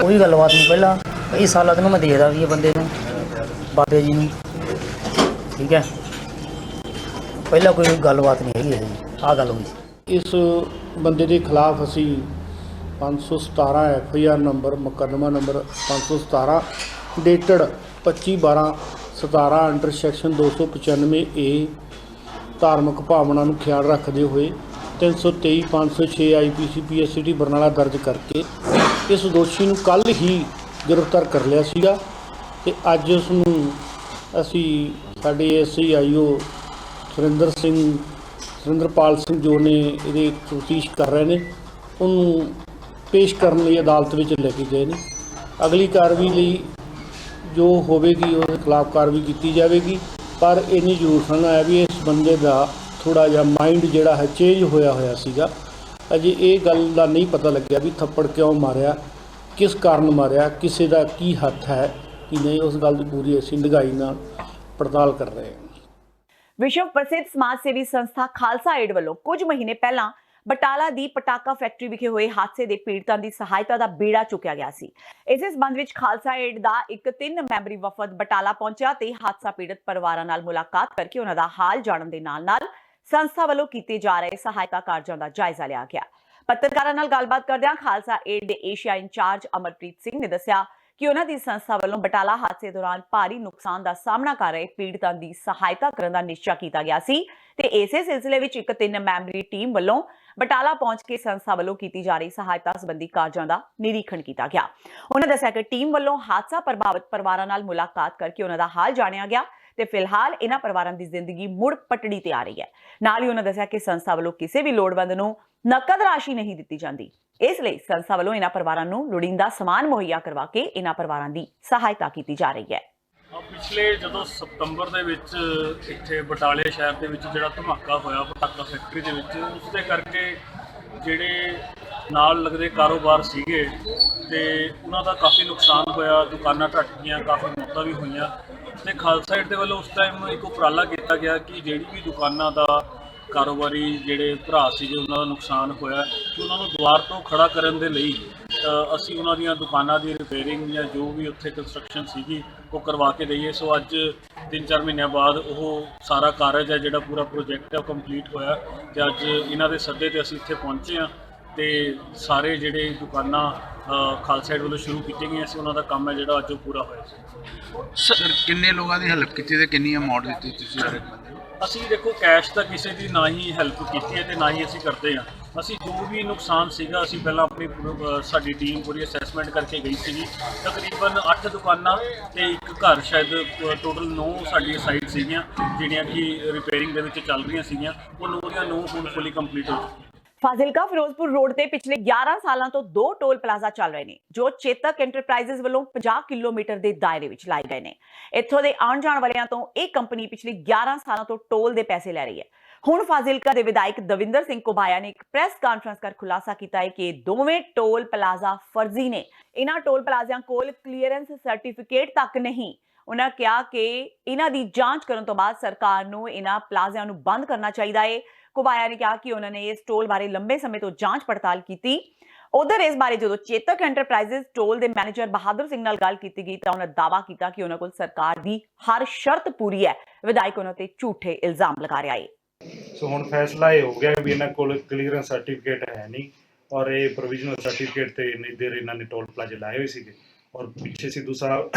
ਕੋਈ ਗੱਲਬਾਤ ਨਹੀਂ, ਪਹਿਲਾਂ ਕਈ ਸਾਲਾਂ ਤੋਂ ਮੈਂ ਦੇਖਦਾ ਵੀ ਇਹ ਬੰਦੇ ਨੂੰ, ਬਾਬੇ ਜੀ ਨੂੰ, ਠੀਕ ਹੈ, ਪਹਿਲਾਂ ਕੋਈ ਗੱਲਬਾਤ ਨਹੀਂ ਹੈਗੀ ਇਹ ਆਹ ਗੱਲ ਹੋਈ। ਇਸ ਬੰਦੇ ਦੇ ਖਿਲਾਫ ਅਸੀਂ 517 FIR ਨੰਬਰ, ਮੁਕੱਦਮਾ number 517 dated 25/12/17 under section 295A ਧਾਰਮਿਕ ਭਾਵਨਾ ਨੂੰ ਖਿਆਲ ਰੱਖਦੇ ਹੋਏ 323 506 IPC PSCT ਬਰਨਾਲਾ ਦਰਜ ਕਰਕੇ ਇਸ ਦੋਸ਼ੀ ਨੂੰ ਕੱਲ੍ਹ ਹੀ ਗ੍ਰਿਫਤਾਰ ਕਰ ਲਿਆ ਸੀਗਾ ਤੇ ਅੱਜ ਉਸ ਨੂੰ ਅਸੀਂ ਸਾਡੇ SIO ਸੁਰਿੰਦਰਪਾਲ ਸਿੰਘ ਜੋ ਨੇ ਇਹਦੇ ਤਫਤੀਸ਼ ਕਰ ਰਹੇ ਨੇ, ਉਹਨੂੰ ਪੇਸ਼ ਕਰਨ ਲਈ ਅਦਾਲਤ ਵਿੱਚ ਲੈ ਕੇ ਗਏ ਨੇ। ਅਗਲੀ ਕਾਰਵਾਈ ਲਈ ਜੋ ਹੋਵੇਗੀ ਉਹਦੇ ਖਿਲਾਫ ਕਾਰਵਾਈ ਕੀਤੀ ਜਾਵੇਗੀ। ਪਰ ਇੰਨੀ ਜ਼ਰੂਰ ਸਮਝਣਾ ਹੈ ਵੀ ਇਸ ਬੰਦੇ ਦਾ ਥੋੜ੍ਹਾ ਜਿਹਾ ਮਾਈਂਡ ਜਿਹੜਾ ਹੈ ਚੇਂਜ ਹੋਇਆ ਸੀਗਾ। ਅਜੇ ਇਹ ਗੱਲ ਦਾ ਨਹੀਂ ਪਤਾ ਲੱਗਿਆ ਵੀ ਥੱਪੜ ਕਿਉਂ ਮਾਰਿਆ, ਕਿਸ ਕਾਰਨ ਮਾਰਿਆ, ਕਿਸੇ ਦਾ ਕੀ ਹੱਥ ਹੈ ਕਿ ਨਹੀਂ, ਉਸ ਗੱਲ ਦੀ ਪੂਰੀ ਅਸੀਂ ਡੂੰਘਾਈ ਨਾਲ ਪੜਤਾਲ ਕਰ ਰਹੇ ਹਾਂ। ਵਿਸ਼ਵ ਪ੍ਰਸਿੱਧ ਸਮਾਜ ਸੇਵੀ ਸੰਸਥਾ ਖਾਲਸਾ ਏਡ ਵੱਲੋਂ ਕੁਝ ਮਹੀਨੇ ਪਹਿਲਾਂ ਬਟਾਲਾ ਦੀ ਪਟਾਕਾ ਫੈਕਟਰੀ ਵਿਖੇ ਹੋਏ ਹਾਦਸੇ ਦੇ ਪੀੜਤਾਂ ਦੀ ਸਹਾਇਤਾ ਦਾ ਬੀੜਾ ਚੁੱਕਿਆ ਗਿਆ ਸੀ। ਇਸੇ ਸਬੰਧ ਵਿੱਚ ਖਾਲਸਾ ਏਡ ਦਾ ਇੱਕ 3 ਮੈਂਬਰੀ ਵਫਦ ਬਟਾਲਾ ਪਹੁੰਚਿਆ ਤੇ ਹਾਦਸਾ ਪੀੜਤ ਪਰਿਵਾਰਾਂ ਨਾਲ ਮੁਲਾਕਾਤ ਕਰਕੇ ਉਹਨਾਂ ਦਾ ਹਾਲ ਜਾਣਨ ਦੇ ਨਾਲ ਸੰਸਥਾ ਵੱਲੋਂ ਕੀਤੇ ਜਾ ਰਹੇ ਸਹਾਇਤਾ ਕਾਰਜਾਂ ਦਾ ਜਾਇਜ਼ਾ ਲਿਆ ਗਿਆ। ਪੱਤਰਕਾਰਾਂ ਨਾਲ ਗੱਲਬਾਤ ਕਰਦਿਆਂ ਖਾਲਸਾ ਏਡ ਦੇ ਏਸ਼ੀਆ ਇੰਚਾਰਜ ਅਮਰਪ੍ਰੀਤ ਸਿੰਘ ਨੇ ਦੱਸਿਆ ਕਿ ਉਹਨਾਂ ਦੀ ਸੰਸਥਾ ਵੱਲੋਂ ਬਟਾਲਾ ਹਾਦਸੇ ਦੌਰਾਨ ਭਾਰੀ ਨੁਕਸਾਨ ਦਾ ਸਾਹਮਣਾ ਕਰ ਰਹੇ ਪੀੜਤਾਂ ਦੀ ਸਹਾਇਤਾ ਕਰਨ ਦਾ ਨਿਸ਼ਚਾ ਕੀਤਾ ਗਿਆ ਸੀ ਤੇ ਇਸੇ ਸਿਲਸਿਲੇ ਵਿੱਚ ਇੱਕ 3 ਮੈਂਬਰੀ ਟੀਮ ਵੱਲੋਂ ਬਟਾਲਾ ਪਹੁੰਚ ਕੇ ਸੰਸਥਾ ਵੱਲੋਂ ਕੀਤੀ ਜਾ ਰਹੀ ਸਹਾਇਤਾ ਸੰਬੰਧੀ ਕਾਰਜਾਂ ਦਾ ਨਿਰੀਖਣ ਕੀਤਾ ਗਿਆ। ਉਹਨਾਂ ਦੱਸਿਆ ਕਿ ਟੀਮ ਵੱਲੋਂ ਹਾਦਸਾ ਪ੍ਰਭਾਵਿਤ ਪਰਿਵਾਰਾਂ ਨਾਲ ਮੁਲਾਕਾਤ ਕਰਕੇ ਉਹਨਾਂ ਦਾ ਹਾਲ ਜਾਣਿਆ ਗਿਆ ਤੇ ਫਿਲਹਾਲ ਇਹਨਾਂ ਪਰਿਵਾਰਾਂ ਦੀ ਜ਼ਿੰਦਗੀ ਮੁੜ ਪਟੜੀ ਤੇ ਆ ਰਹੀ ਹੈ। ਨਾਲ ਹੀ ਉਹਨਾਂ ਦੱਸਿਆ ਕਿ ਸੰਸਥਾ ਵੱਲੋਂ ਕਿਸੇ ਵੀ ਲੋੜਵੰਦ ਨੂੰ ਨਕਦ ਰਾਸ਼ੀ ਨਹੀਂ ਦਿੱਤੀ ਜਾਂਦੀ, ਇਸ ਲਈ ਸੰਸਥਾ ਵੱਲੋਂ ਇਹਨਾਂ ਪਰਿਵਾਰਾਂ ਨੂੰ ਲੋੜੀਂਦਾ ਸਮਾਨ ਮੁਹੱਈਆ ਕਰਵਾ ਕੇ ਇਹਨਾਂ ਪਰਿਵਾਰਾਂ ਦੀ ਸਹਾਇਤਾ ਕੀਤੀ ਜਾ ਰਹੀ ਹੈ। ਪਿਛਲੇ ਜਦੋਂ ਸਤੰਬਰ ਦੇ ਵਿੱਚ ਇੱਥੇ ਬਟਾਲੇ ਸ਼ਹਿਰ ਦੇ ਵਿੱਚ ਜਿਹੜਾ ਧਮਾਕਾ ਹੋਇਆ ਪਟਾਕਾ ਫੈਕਟਰੀ ਦੇ ਵਿੱਚ, ਉਸ ਦੇ ਕਰਕੇ ਜਿਹੜੇ ਨਾਲ ਲੱਗਦੇ ਕਾਰੋਬਾਰ ਸੀਗੇ ਤੇ ਉਹਨਾਂ ਦਾ ਕਾਫੀ ਨੁਕਸਾਨ ਹੋਇਆ, ਦੁਕਾਨਾਂ ਢੱਟ ਗਈਆਂ, ਕਾਫੀ ਮੌਤਾਂ ਵੀ ਹੋਈਆਂ ਤੇ ਖਾਲਸਾ ਏਡ ਦੇ ਵੱਲੋਂ ਉਸ ਟਾਈਮ ਇੱਕ ਉਪਰਾਲਾ ਕੀਤਾ ਗਿਆ ਕਿ ਜਿਹੜੀ ਵੀ ਦੁਕਾਨਾਂ ਦਾ ਕਾਰੋਬਾਰੀ ਜਿਹੜੇ ਭਰਾ ਸੀਗੇ ਉਹਨਾਂ ਦਾ ਨੁਕਸਾਨ ਹੋਇਆ ਕਿ ਉਹਨਾਂ ਨੂੰ ਦੁਬਾਰਾ ਤੋਂ ਖੜਾ ਕਰਨ ਦੇ ਲਈ ਅਸੀਂ ਉਹਨਾਂ ਦੀਆਂ ਦੁਕਾਨਾਂ ਦੀ ਰਿਪੇਅਰਿੰਗ ਜਾਂ ਜੋ ਵੀ ਉੱਥੇ ਕੰਸਟਰਕਸ਼ਨ ਸੀਗੀ ਉਹ ਕਰਵਾ ਕੇ ਦਈਏ। ਸੋ ਅੱਜ 3-4 ਮਹੀਨਿਆਂ ਬਾਅਦ ਉਹ ਸਾਰਾ ਕਾਰਜ ਹੈ ਜਿਹੜਾ ਪੂਰਾ ਪ੍ਰੋਜੈਕਟ ਹੈ ਉਹ ਕੰਪਲੀਟ ਹੋਇਆ ਤੇ ਅੱਜ ਇਹਨਾਂ ਦੇ ਸੱਦੇ ਤੇ ਅਸੀਂ ਇੱਥੇ ਪਹੁੰਚੇ ਹਾਂ ਤੇ ਸਾਰੇ ਜਿਹੜੇ ਦੁਕਾਨਾਂ ਖਾਲਸਾ ਏਡ ਵੱਲੋਂ ਸ਼ੁਰੂ ਕੀਤੀਆਂ ਗਈਆਂ ਸੀ ਉਹਨਾਂ ਦਾ ਕੰਮ ਹੈ ਜਿਹੜਾ ਅੱਜ ਉਹ ਪੂਰਾ ਹੋਇਆ ਸੀ। ਸਰ ਕਿੰਨੇ ਲੋਕਾਂ ਦੀ ਹੈਲਪ ਕੀਤੀ ਤੇ ਕਿੰਨੀ ਅਮਾਉਂਟ ਦਿੱਤੀ ਤੁਸੀਂ ਹਰ ਇੱਕ ਬੰਦੇ ਨੂੰ? ਅਸੀਂ ਦੇਖੋ ਕੈਸ਼ ਤਾਂ ਕਿਸੇ ਦੀ ਨਾ ਹੀ ਹੈਲਪ ਕੀਤੀ ਹੈ ਤੇ ਨਾ ਹੀ ਅਸੀਂ ਕਰਦੇ ਹਾਂ। ਅਸੀਂ ਜੋ ਵੀ ਨੁਕਸਾਨ ਸੀਗਾ ਅਸੀਂ ਪਹਿਲਾਂ ਆਪਣੀ ਸਾਡੀ ਟੀਮ ਪੂਰੀ ਅਸੈਸਮੈਂਟ ਕਰਕੇ ਗਈ ਸੀਗੀ। ਤਕਰੀਬਨ 8 ਦੁਕਾਨਾਂ ਤੇ ਇੱਕ ਘਰ, ਸ਼ਾਇਦ ਟੋਟਲ 9 ਸਾਡੀਆਂ ਸਾਈਟ ਸੀਗੀਆਂ ਜਿਹੜੀਆਂ ਕਿ ਰਿਪੇਅਰਿੰਗ ਦੇ ਵਿੱਚ ਚੱਲ ਰਹੀਆਂ ਸੀਗੀਆਂ। ਉਹ 9 ਦੀਆਂ 9 ਹੁਣ ਫੁੱਲੀ ਕੰਪਲੀਟ ਹੋ ਚੁੱਕੀਆਂ। ਫਾਜ਼ਿਲਕਾ ਫਿਰੋਜ਼ਪੁਰ ਰੋਡ ਤੇ ਪਿਛਲੇ 11 ਸਾਲਾਂ ਤੋਂ 2 ਟੋਲ ਪਲਾਜ਼ਾ ਚੱਲ ਰਹੇ ਨੇ ਜੋ ਚੇਤਕ ਐਂਟਰਪ੍ਰਾਈਜ਼ਸ ਵੱਲੋਂ 50 ਕਿਲੋਮੀਟਰ ਦੇ ਦਾਇਰੇ ਵਿੱਚ ਲਾਏ ਗਏ ਨੇ। ਇੱਥੋਂ ਦੇ ਆਉਣ ਜਾਣ ਵਾਲਿਆਂ ਤੋਂ ਇਹ ਕੰਪਨੀ ਪਿਛਲੇ 11 ਸਾਲਾਂ ਤੋਂ ਟੋਲ ਦੇ ਪੈਸੇ ਲੈ ਰਹੀ ਹੈ। ਹੁਣ ਫਾਜ਼ਿਲਕਾ ਦੇ ਵਿਧਾਇਕ ਦਵਿੰਦਰ ਸਿੰਘ ਘੁਬਾਇਆ ਨੇ ਇੱਕ ਪ੍ਰੈਸ ਕਾਨਫਰੰਸ ਕਰ ਖੁਲਾਸਾ ਕੀਤਾ ਹੈ ਕਿ ਇਹ ਦੋਵੇਂ ਟੋਲ ਪਲਾਜ਼ਾ ਫਰਜ਼ੀ ਨੇ। ਇਹਨਾਂ ਟੋਲ ਪਲਾਜ਼ਿਆਂ ਕੋਲ ਕਲੀਅਰੈਂਸ ਸਰਟੀਫਿਕੇਟ ਤੱਕ ਨਹੀਂ। ਉਹਨਾਂ ਕਿਹਾ ਕਿ ਇਹਨਾਂ ਦੀ ਜਾਂਚ ਕਰਨ ਤੋਂ ਬਾਅਦ ਸਰਕਾਰ ਨੂੰ ਇਹਨਾਂ ਪਲਾਜ਼ਿਆਂ ਨੂੰ ਬੰਦ ਕਰਨਾ ਚਾਹੀਦਾ ਹੈ। ਘੁਬਾਇਆ ਨੇ ਕਿਹਾ ਕਿ ਉਹਨਾਂ ਨੇ ਇਸ ਟੋਲ ਬਾਰੇ ਲੰਬੇ ਸਮੇਂ ਤੋਂ ਜਾਂਚ ਪੜਤਾਲ ਕੀਤੀ। ਉਧਰ ਇਸ ਬਾਰੇ ਜਦੋਂ ਚੇਤਕ ਐਂਟਰਪ੍ਰਾਈਜ਼ਸ ਟੋਲ ਦੇ ਮੈਨੇਜਰ ਬਹਾਦਰ ਸਿੰਘ ਨਾਲ ਗੱਲ ਕੀਤੀ ਗਈ ਤਾਂ ਉਹਨਾਂ ਦਾਅਵਾ ਕੀਤਾ ਕਿ ਉਹਨਾਂ ਕੋਲ ਸਰਕਾਰ ਦੀ ਹਰ ਸ਼ਰਤ ਪੂਰੀ ਹੈ। ਵਿਧਾਇਕ ਉਹਨਾਂ ਤੇ ਝੂਠੇ ਇਲਜ਼ਾਮ ਲਗਾ ਰਿਹਾ ਹੈ। ਸੋ ਹੁਣ ਫੈਸਲਾ ਇਹ ਹੋ ਗਿਆ ਵੀ ਇਹਨਾਂ ਕੋਲ ਕਲੀਅਰੈਂਸ ਸਰਟੀਫਿਕੇਟ ਹੈ ਨਹੀਂ, ਔਰ ਇਹ ਪ੍ਰੋਵੀਜ਼ਨਲ ਸਰਟੀਫਿਕੇਟ ਤੇ ਇੰਨੀ ਦੇਰ ਇਹਨਾਂ ਨੇ ਟੋਲ ਪਲਾਜ਼ੇ ਲਾਏ ਹੋਏ ਸੀਗੇ। ਔਰ ਪਿੱਛੇ ਸਿੱਧੂ ਸਾਹਿਬ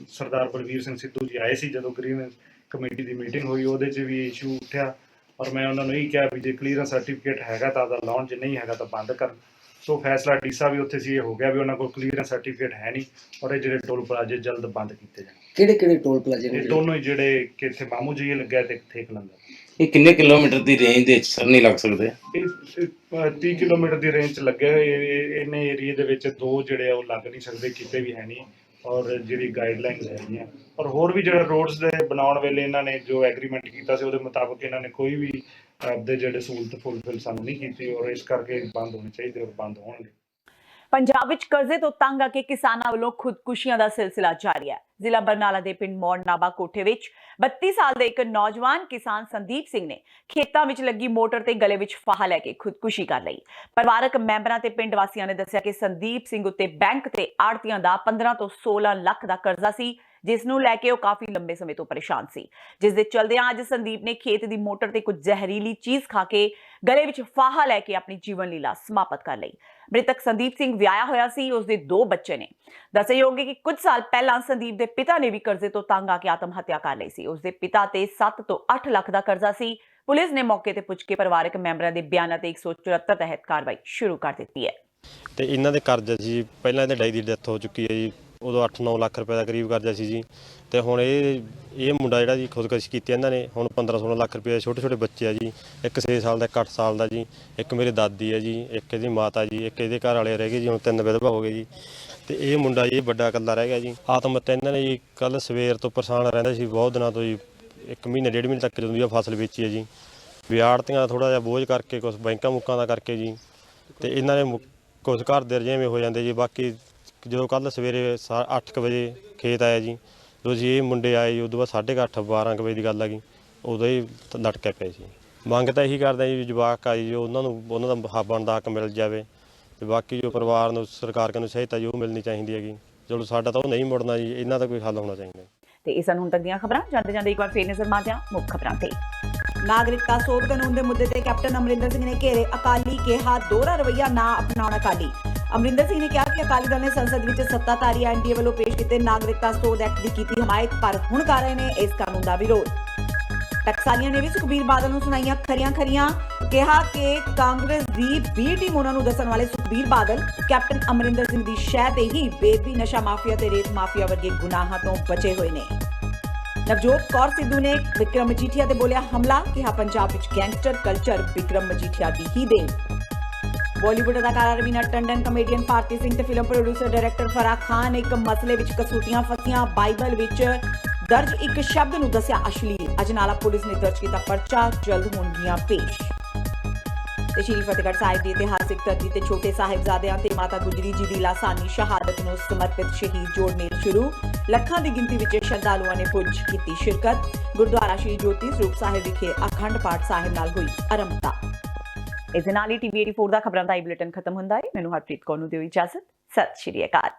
ਸਰਦਾਰ ਬਲਵੀਰ ਸਿੰਘ ਸਿੱਧੂ ਜੀ ਆਏ ਸੀ ਜਦੋਂ ਗ੍ਰੀਵੈਂਸ ਕਮੇਟੀ ਦੀ ਮੀਟਿੰਗ ਹੋਈ, ਉਹਦੇ 'ਚ ਵੀ ਇਸ਼ੂ ਉੱਠਿਆ ਔਰ ਮੈਂ ਉਹਨਾਂ ਨੂੰ ਇਹੀ ਕਿਹਾ ਵੀ ਜੇ ਕਲੀਅਰੈਂਸ ਸਰਟੀਫਿਕੇਟ ਹੈਗਾ ਤਾਂ ਉਹਦਾ ਲਾਉਣ, ਜੇ ਨਹੀਂ ਹੈਗਾ ਤਾਂ ਬੰਦ ਕਰਨ। ਸੋ ਫੈਸਲਾ ਡੀਸਾ ਵੀ ਉੱਥੇ ਸੀ ਇਹ ਹੋ ਗਿਆ ਵੀ ਉਹਨਾਂ ਕੋਲ ਕਲੀਅਰੈਂਸ ਸਰਟੀਫਿਕੇਟ ਹੈ ਨਹੀਂ ਔਰ ਇਹ ਜਿਹੜੇ ਟੋਲ ਪਲਾਜ਼ੇ ਜਲਦ ਬੰਦ ਕੀਤੇ ਜਾਣ। ਕਿਹੜੇ ਟੋਲ ਪਲਾਜ਼ੇ ਨੇ? ਇਹ ਦੋਨੋਂ ਹੀ ਜਿਹੜੇ ਕਿ ਇੱਥੇ ਮਾਮੂ ਜੀ ਲੱਗਿਆ ਤੇ ਇੱਥੇ ਕਲੰਦਰ। ਇਹ ਕਿੰਨੇ ਕਿਲੋਮੀਟਰ ਦੀ ਰੇਂਜ ਦੇ ਵਿੱਚ ਸਰ ਨਹੀਂ ਲੱਗ ਸਕਦੇ? ਇਹ 30 ਕਿਲੋਮੀਟਰ ਦੀ ਰੇਂਜ 'ਚ ਲੱਗੇ ਹੋਏ ਇਹਨੇ ਏਰੀਏ ਦੇ ਵਿੱਚ ਦੋ ਜਿਹੜੇ ਆ ਉਹ ਲੱਗ ਨਹੀਂ ਸਕਦੇ, ਕਿਤੇ ਵੀ ਹੈ ਨਹੀਂ। ਔਰ ਜਿਹੜੀ ਗਾਈਡਲਾਈਨਸ ਹੈਗੀਆਂ ਔਰ ਹੋਰ ਵੀ ਜਿਹੜੇ ਰੋਡਸ ਦੇ ਬਣਾਉਣ ਵੇਲੇ ਇਹਨਾਂ ਨੇ ਜੋ ਐਗਰੀਮੈਂਟ ਕੀਤਾ ਸੀ ਉਹਦੇ ਮੁਤਾਬਕ ਇਹਨਾਂ ਨੇ ਕੋਈ ਵੀ ਆਪਦੇ ਜਿਹੜੇ ਸਹੂਲਤ ਫੁੱਲਫਿਲ ਸਾਨੂੰ ਨਹੀਂ ਕੀਤੀ ਔਰ ਇਸ ਕਰਕੇ ਬੰਦ ਹੋਣੇ ਚਾਹੀਦੇ ਔਰ ਬੰਦ ਹੋਣਗੇ। ਪੰਜਾਬ ਵਿੱਚ ਕਰਜ਼ੇ ਤੋਂ ਤੰਗ ਆ ਕੇ ਕਿਸਾਨਾਂ ਵੱਲੋਂ ਖੁਦਕੁਸ਼ੀਆਂ ਦਾ ਸਿਲਸਿਲਾ ਜਾਰੀ ਹੈ। ਜ਼ਿਲ੍ਹਾ ਬਰਨਾਲਾ ਦੇ ਪਿੰਡ ਮੌੜ ਨਾਭਾ ਕੋਠੇ ਵਿੱਚ 32 ਸਾਲ ਦੇ ਇੱਕ ਨੌਜਵਾਨ ਕਿਸਾਨ ਸੰਦੀਪ ਸਿੰਘ ਨੇ ਖੇਤਾਂ ਵਿੱਚ ਲੱਗੀ ਮੋਟਰ ਤੇ ਗਲੇ ਵਿੱਚ ਫਾਹਾ ਲੈ ਕੇ ਖੁਦਕੁਸ਼ੀ ਕਰ ਲਈ। ਪਰਿਵਾਰਕ ਮੈਂਬਰਾਂ ਤੇ ਪਿੰਡ ਵਾਸੀਆਂ ਨੇ ਦੱਸਿਆ ਕਿ ਸੰਦੀਪ ਸਿੰਘ ਉੱਤੇ ਬੈਂਕ ਤੇ ਆੜ੍ਹਤੀਆਂ ਦਾ 15 ਤੋਂ 16 ਲੱਖ ਦਾ ਕਰਜ਼ਾ ਸੀ, ਜਿਸ ਨੂੰ ਲੈ ਕੇ ਉਹ ਕਾਫੀ ਲੰਬੇ ਸਮੇਂ ਤੋਂ ਪਰੇਸ਼ਾਨ ਸੀ, ਜਿਸ ਦੇ ਚਲਦਿਆਂ ਅੱਜ ਸੰਦੀਪ ਨੇ ਖੇਤ ਦੀ ਮੋਟਰ ਤੇ ਕੁਝ ਜ਼ਹਿਰੀਲੀ ਚੀਜ਼ ਖਾ ਕੇ ਗਲੇ ਵਿੱਚ ਫਾਹਾ ਲੈ ਕੇ ਆਪਣੀ ਜੀਵਨ ਲੀਲਾ ਸਮਾਪਤ ਕਰ ਲਈ। ਮ੍ਰਿਤਕ ਸੰਦੀਪ ਸਿੰਘ ਵਿਆਹਿਆ ਹੋਇਆ ਸੀ, ਉਸਦੇ 2 ਬੱਚੇ ਨੇ। ਦੱਸਯੋਗ ਹੈ ਕਿ ਕੁਝ ਸਾਲ ਪਹਿਲਾਂ ਸੰਦੀਪ ਦੇ ਪਿਤਾ ਨੇ ਵੀ ਕਰਜ਼ੇ ਤੋਂ ਤੰਗ ਆ ਕੇ ਆਤਮ ਹੱਤਿਆ ਕਰ ਲਈ ਸੀ। ਉਸਦੇ ਪਿਤਾ ਤੇ 7 ਤੋਂ 8 ਲੱਖ ਦਾ ਕਰਜ਼ਾ ਸੀ। ਪੁਲਿਸ ਨੇ ਮੌਕੇ ਤੇ ਪੁੱਜ ਕੇ ਪਰਿਵਾਰਕ ਮੈਂਬਰਾਂ ਦੇ ਬਿਆਨਾਂ ਤੇ 174 ਤਹਿਤ ਕਾਰਵਾਈ ਸ਼ੁਰੂ ਕਰ ਦਿੱਤੀ ਹੈ। ਤੇ ਇਹਨਾਂ ਦੇ ਕਰਜ਼ਾ ਜੀ ਪਹਿਲਾਂ ਇਹਦੇ ਡੈਡੀ ਦੀ ਡੈਥ ਹੋ ਚੁੱਕੀ ਹੈ ਜੀ, ਉਦੋਂ 8-9 ਲੱਖ ਰੁਪਏ ਦਾ ਕਰੀਬ ਕਰਜ਼ਾ ਸੀ ਜੀ। ਤੇ ਹੁਣ ਇਹ ਮੁੰਡਾ ਜਿਹੜਾ ਜੀ ਖੁਦਕੁਸ਼ੀ ਕੀਤੀ ਇਹਨਾਂ ਨੇ, ਹੁਣ 15-16 ਲੱਖ ਰੁਪਏ। ਛੋਟੇ ਬੱਚੇ ਆ ਜੀ, ਇੱਕ 6 ਸਾਲ ਦਾ, ਇੱਕ 8 ਸਾਲ ਦਾ ਜੀ, ਇੱਕ ਮੇਰੇ ਦਾਦੀ ਹੈ ਜੀ, ਇੱਕ ਇਹਦੀ ਮਾਤਾ ਜੀ, ਇੱਕ ਇਹਦੇ ਘਰ ਵਾਲੇ ਰਹਿ ਗਏ ਜੀ, ਹੁਣ 3 ਵਿਧਵਾ ਹੋ ਗਏ ਜੀ। ਤੇ ਇਹ ਮੁੰਡਾ ਜੀ ਵੱਡਾ ਇਕੱਲਾ ਰਹਿ ਗਿਆ ਜੀ। ਆਤਮ ਹੱਤਿਆ ਇਹਨਾਂ ਨੇ ਜੀ ਕੱਲ ਸਵੇਰ ਤੋਂ ਪਰੇਸ਼ਾਨ ਰਹਿੰਦਾ ਸੀ ਬਹੁਤ ਦਿਨਾਂ ਤੋਂ ਜੀ, 1 ਮਹੀਨੇ 1.5 ਮਹੀਨੇ ਤੱਕ ਜਦੋਂ ਦੀ ਫਸਲ ਵੇਚੀ ਹੈ ਜੀ। ਵਿਆੜਤੀਆਂ ਥੋੜ੍ਹਾ ਜਿਹਾ ਬੋਝ ਕਰਕੇ, ਕੁਛ ਬੈਂਕਾਂ ਮੁੱਕਾਂ ਦਾ ਕਰਕੇ ਜੀ, ਤੇ ਇਹਨਾਂ ਨੇ ਕੁਛ ਘਰ ਦੇ ਰਜੇਵੇਂ ਹੋ ਜਾਂਦੇ ਜੀ। ਬਾਕੀ ਜਦੋਂ ਕੱਲ ਸਵੇਰੇ 8 ਵਜੇ ਖੇਤ ਆਇਆ ਜੀ, ਜਦੋਂ ਜੀ ਇਹ ਮੁੰਡੇ ਆਏ ਜੀ, ਉਦੋਂ ਬਾਅਦ 8:30-12 ਵਜੇ ਦੀ ਗੱਲ ਆ ਗਈ, ਉਦੋਂ ਹੀ ਲਟਕੇ ਪਏ ਸੀ। ਮੰਗ ਤਾਂ ਇਹੀ ਕਰਦੇ ਜੀ ਜਵਾਕ ਆ ਜੀ, ਉਹਨਾਂ ਨੂੰ ਉਹਨਾਂ ਦਾ ਬਣਦਾ ਹੱਕ ਮਿਲ ਜਾਵੇ, ਤੇ ਬਾਕੀ ਜੋ ਪਰਿਵਾਰ ਨੂੰ ਸਰਕਾਰ ਨੂੰ ਸਹਾਇਤਾ ਜੋ ਮਿਲਣੀ ਚਾਹੀਦੀ ਹੈਗੀ। ਚਲੋ ਸਾਡਾ ਤਾਂ ਉਹ ਨਹੀਂ ਮੁੜਨਾ ਜੀ, ਇਹਨਾਂ ਦਾ ਕੋਈ ਹੱਲ ਹੋਣਾ ਚਾਹੀਦਾ। ਤੇ ਇਹ ਸਨ ਹੁਣ ਤੱਕ ਦੀਆਂ ਖਬਰਾਂ। ਜਾਂਦੇ ਇੱਕ ਵਾਰ ਫੇਰ ਨਜ਼ਰ ਮਾਰਦੇ ਹਾਂ ਮੁੱਖ ਖਬਰਾਂ ਤੇ। ਨਾਗਰਿਕਤਾ ਸੋਧ ਕਾਨੂੰਨ ਦੇ ਮੁੱਦੇ ਤੇ ਕੈਪਟਨ ਅਮਰਿੰਦਰ ਸਿੰਘ ਨੇ ਘੇਰੇ ਅਕਾਲੀ, ਕਿਹਾ ਦੋਹਰਾ ਰਵੱਈਆ ਨਾ ਅਪਣਾਉਣ ਅਕਾਲੀ। ਅਮਰਿੰਦਰ ਸਿੰਘ ਨੇ ਕਿਹਾ ਕਿ ਅਕਾਲੀ ਦਲ ਨੇ ਸੰਸਦ ਵਿੱਚ ਸੱਤਾਧਾਰੀ ਐਨਡੀਏ ਵੱਲੋਂ ਪੇਸ਼ ਕੀਤੇ ਨਾਗਰਿਕਤਾ ਸੋਧ ਐਕਟ ਦੀ ਕੀਤੀ ਹਮਾਇਤ, ਪਰ ਹੁਣ ਕਰ ਰਹੇ ਨੇ ਇਸ ਕਾਨੂੰਨ ਦਾ ਵਿਰੋਧ। ਟਕਸਾਲੀਆਂ ਨੇ ਵੀ ਸੁਖਬੀਰ ਬਾਦਲ ਨੂੰ ਸੁਣਾਈਆਂ ਖਰੀਆਂ, ਕਿਹਾ ਕਿ ਕਾਂਗਰਸ ਦੀ ਬੀ ਟੀਮ ਉਹਨਾਂ ਨੂੰ ਦੱਸਣ ਵਾਲੇ ਸੁਖਬੀਰ ਬਾਦਲ ਕੈਪਟਨ ਅਮਰਿੰਦਰ ਸਿੰਘ ਦੀ ਸ਼ਹਿ ਤੇ ਹੀ ਬੇਦੀ, ਨਸ਼ਾ ਮਾਫੀਆ ਤੇ ਰੇਤ ਮਾਫੀਆ ਵਰਗੇ ਗੁਨਾਹਾਂ ਤੋਂ ਬਚੇ ਹੋਏ ਨੇ। ਨਵਜੋਤ ਕੌਰ ਸਿੱਧੂ ਨੇ ਵਿਕਰਮ ਮਜੀਠੀਆ ਤੇ ਬੋਲਿਆ ਹਮਲਾ, ਕਿਹਾ ਪੰਜਾਬ ਵਿੱਚ ਗੈਂਗਸਟਰ ਕਲਚਰ ਵਿਕਰਮ ਮਜੀਠੀਆ ਦੀ ਹੀ ਦੇਣ। ਬਾਲੀਵੁੱਡ ਅਦਾਕਾਰਾ ਰਵੀਨਾ ਟੰਡਨ, ਕਮੇਡੀਅਨ ਭਾਰਤੀ ਸਿੰਘ ਤੇ film producer director Farah Khan ਇੱਕ ਮਸਲੇ ਵਿੱਚ ਕਸੂਤੀਆਂ ਫਸੀਆਂ। ਬਾਈਬਲ ਵਿੱਚ ਦਰਜ ਇੱਕ ਸ਼ਬਦ ਨੂੰ ਦੱਸਿਆ ਅਸ਼ਲੀਲ। ਅਜਨਾਲਾ ਪੁਲਿਸ ਨੇ ਦਰਜ ਕੀਤਾ ਪਰਚਾ, ਜਲਦ ਹੋਣਗੀਆਂ ਪੇਸ਼। ਤੇ ਸ਼੍ਰੀ ਫਤਿਹਗੜ੍ਹ ਸਾਹਿਬ ਦੀ ਇਤਿਹਾਸਿਕ ਧਰਤੀ ਤੇ ਛੋਟੇ ਸਾਹਿਬਜ਼ਾਦਿਆਂ ਤੇ ਮਾਤਾ ਗੁਜਰੀ ਜੀ ਦੀ ਲਾਸਾਨੀ ਸ਼ਹਾਦਤ ਨੂੰ ਸਮਰਪਿਤ ਸ਼ਹੀਦ ਜੋੜ ਮੇਲ ਸ਼ੁਰੂ। ਲੱਖਾਂ ਦੀ ਗਿਣਤੀ ਵਿੱਚ ਸ਼ਰਧਾਲੂਆਂ ਨੇ ਪੁੱਜ ਕੀਤੀ ਸ਼ਿਰਕਤ। ਗੁਰਦੁਆਰਾ ਸ਼੍ਰੀ ਜੋਤੀ ਸਰੂਪ ਸਾਹਿਬ ਵਿਖੇ ਅਖੰਡ ਪਾਠ ਸਾਹਿਬ ਨਾਲ ਹੋਈ ਆਰੰਭਤਾ। ਇਸ ਦੇ ਨਾਲ ਹੀ TV 84 ਦਾ ਖਬਰਾਂ ਦਾ ਇਹ ਬੁਲੇਟਿਨ ਖਤਮ ਹੁੰਦਾ ਹੈ। ਮੈਨੂੰ ਹਰਪ੍ਰੀਤ ਕੌਰ ਨੂੰ ਦਿਓ ਇਜਾਜ਼ਤ। ਸਤਿ ਸ਼੍ਰੀ ਅਕਾਲ।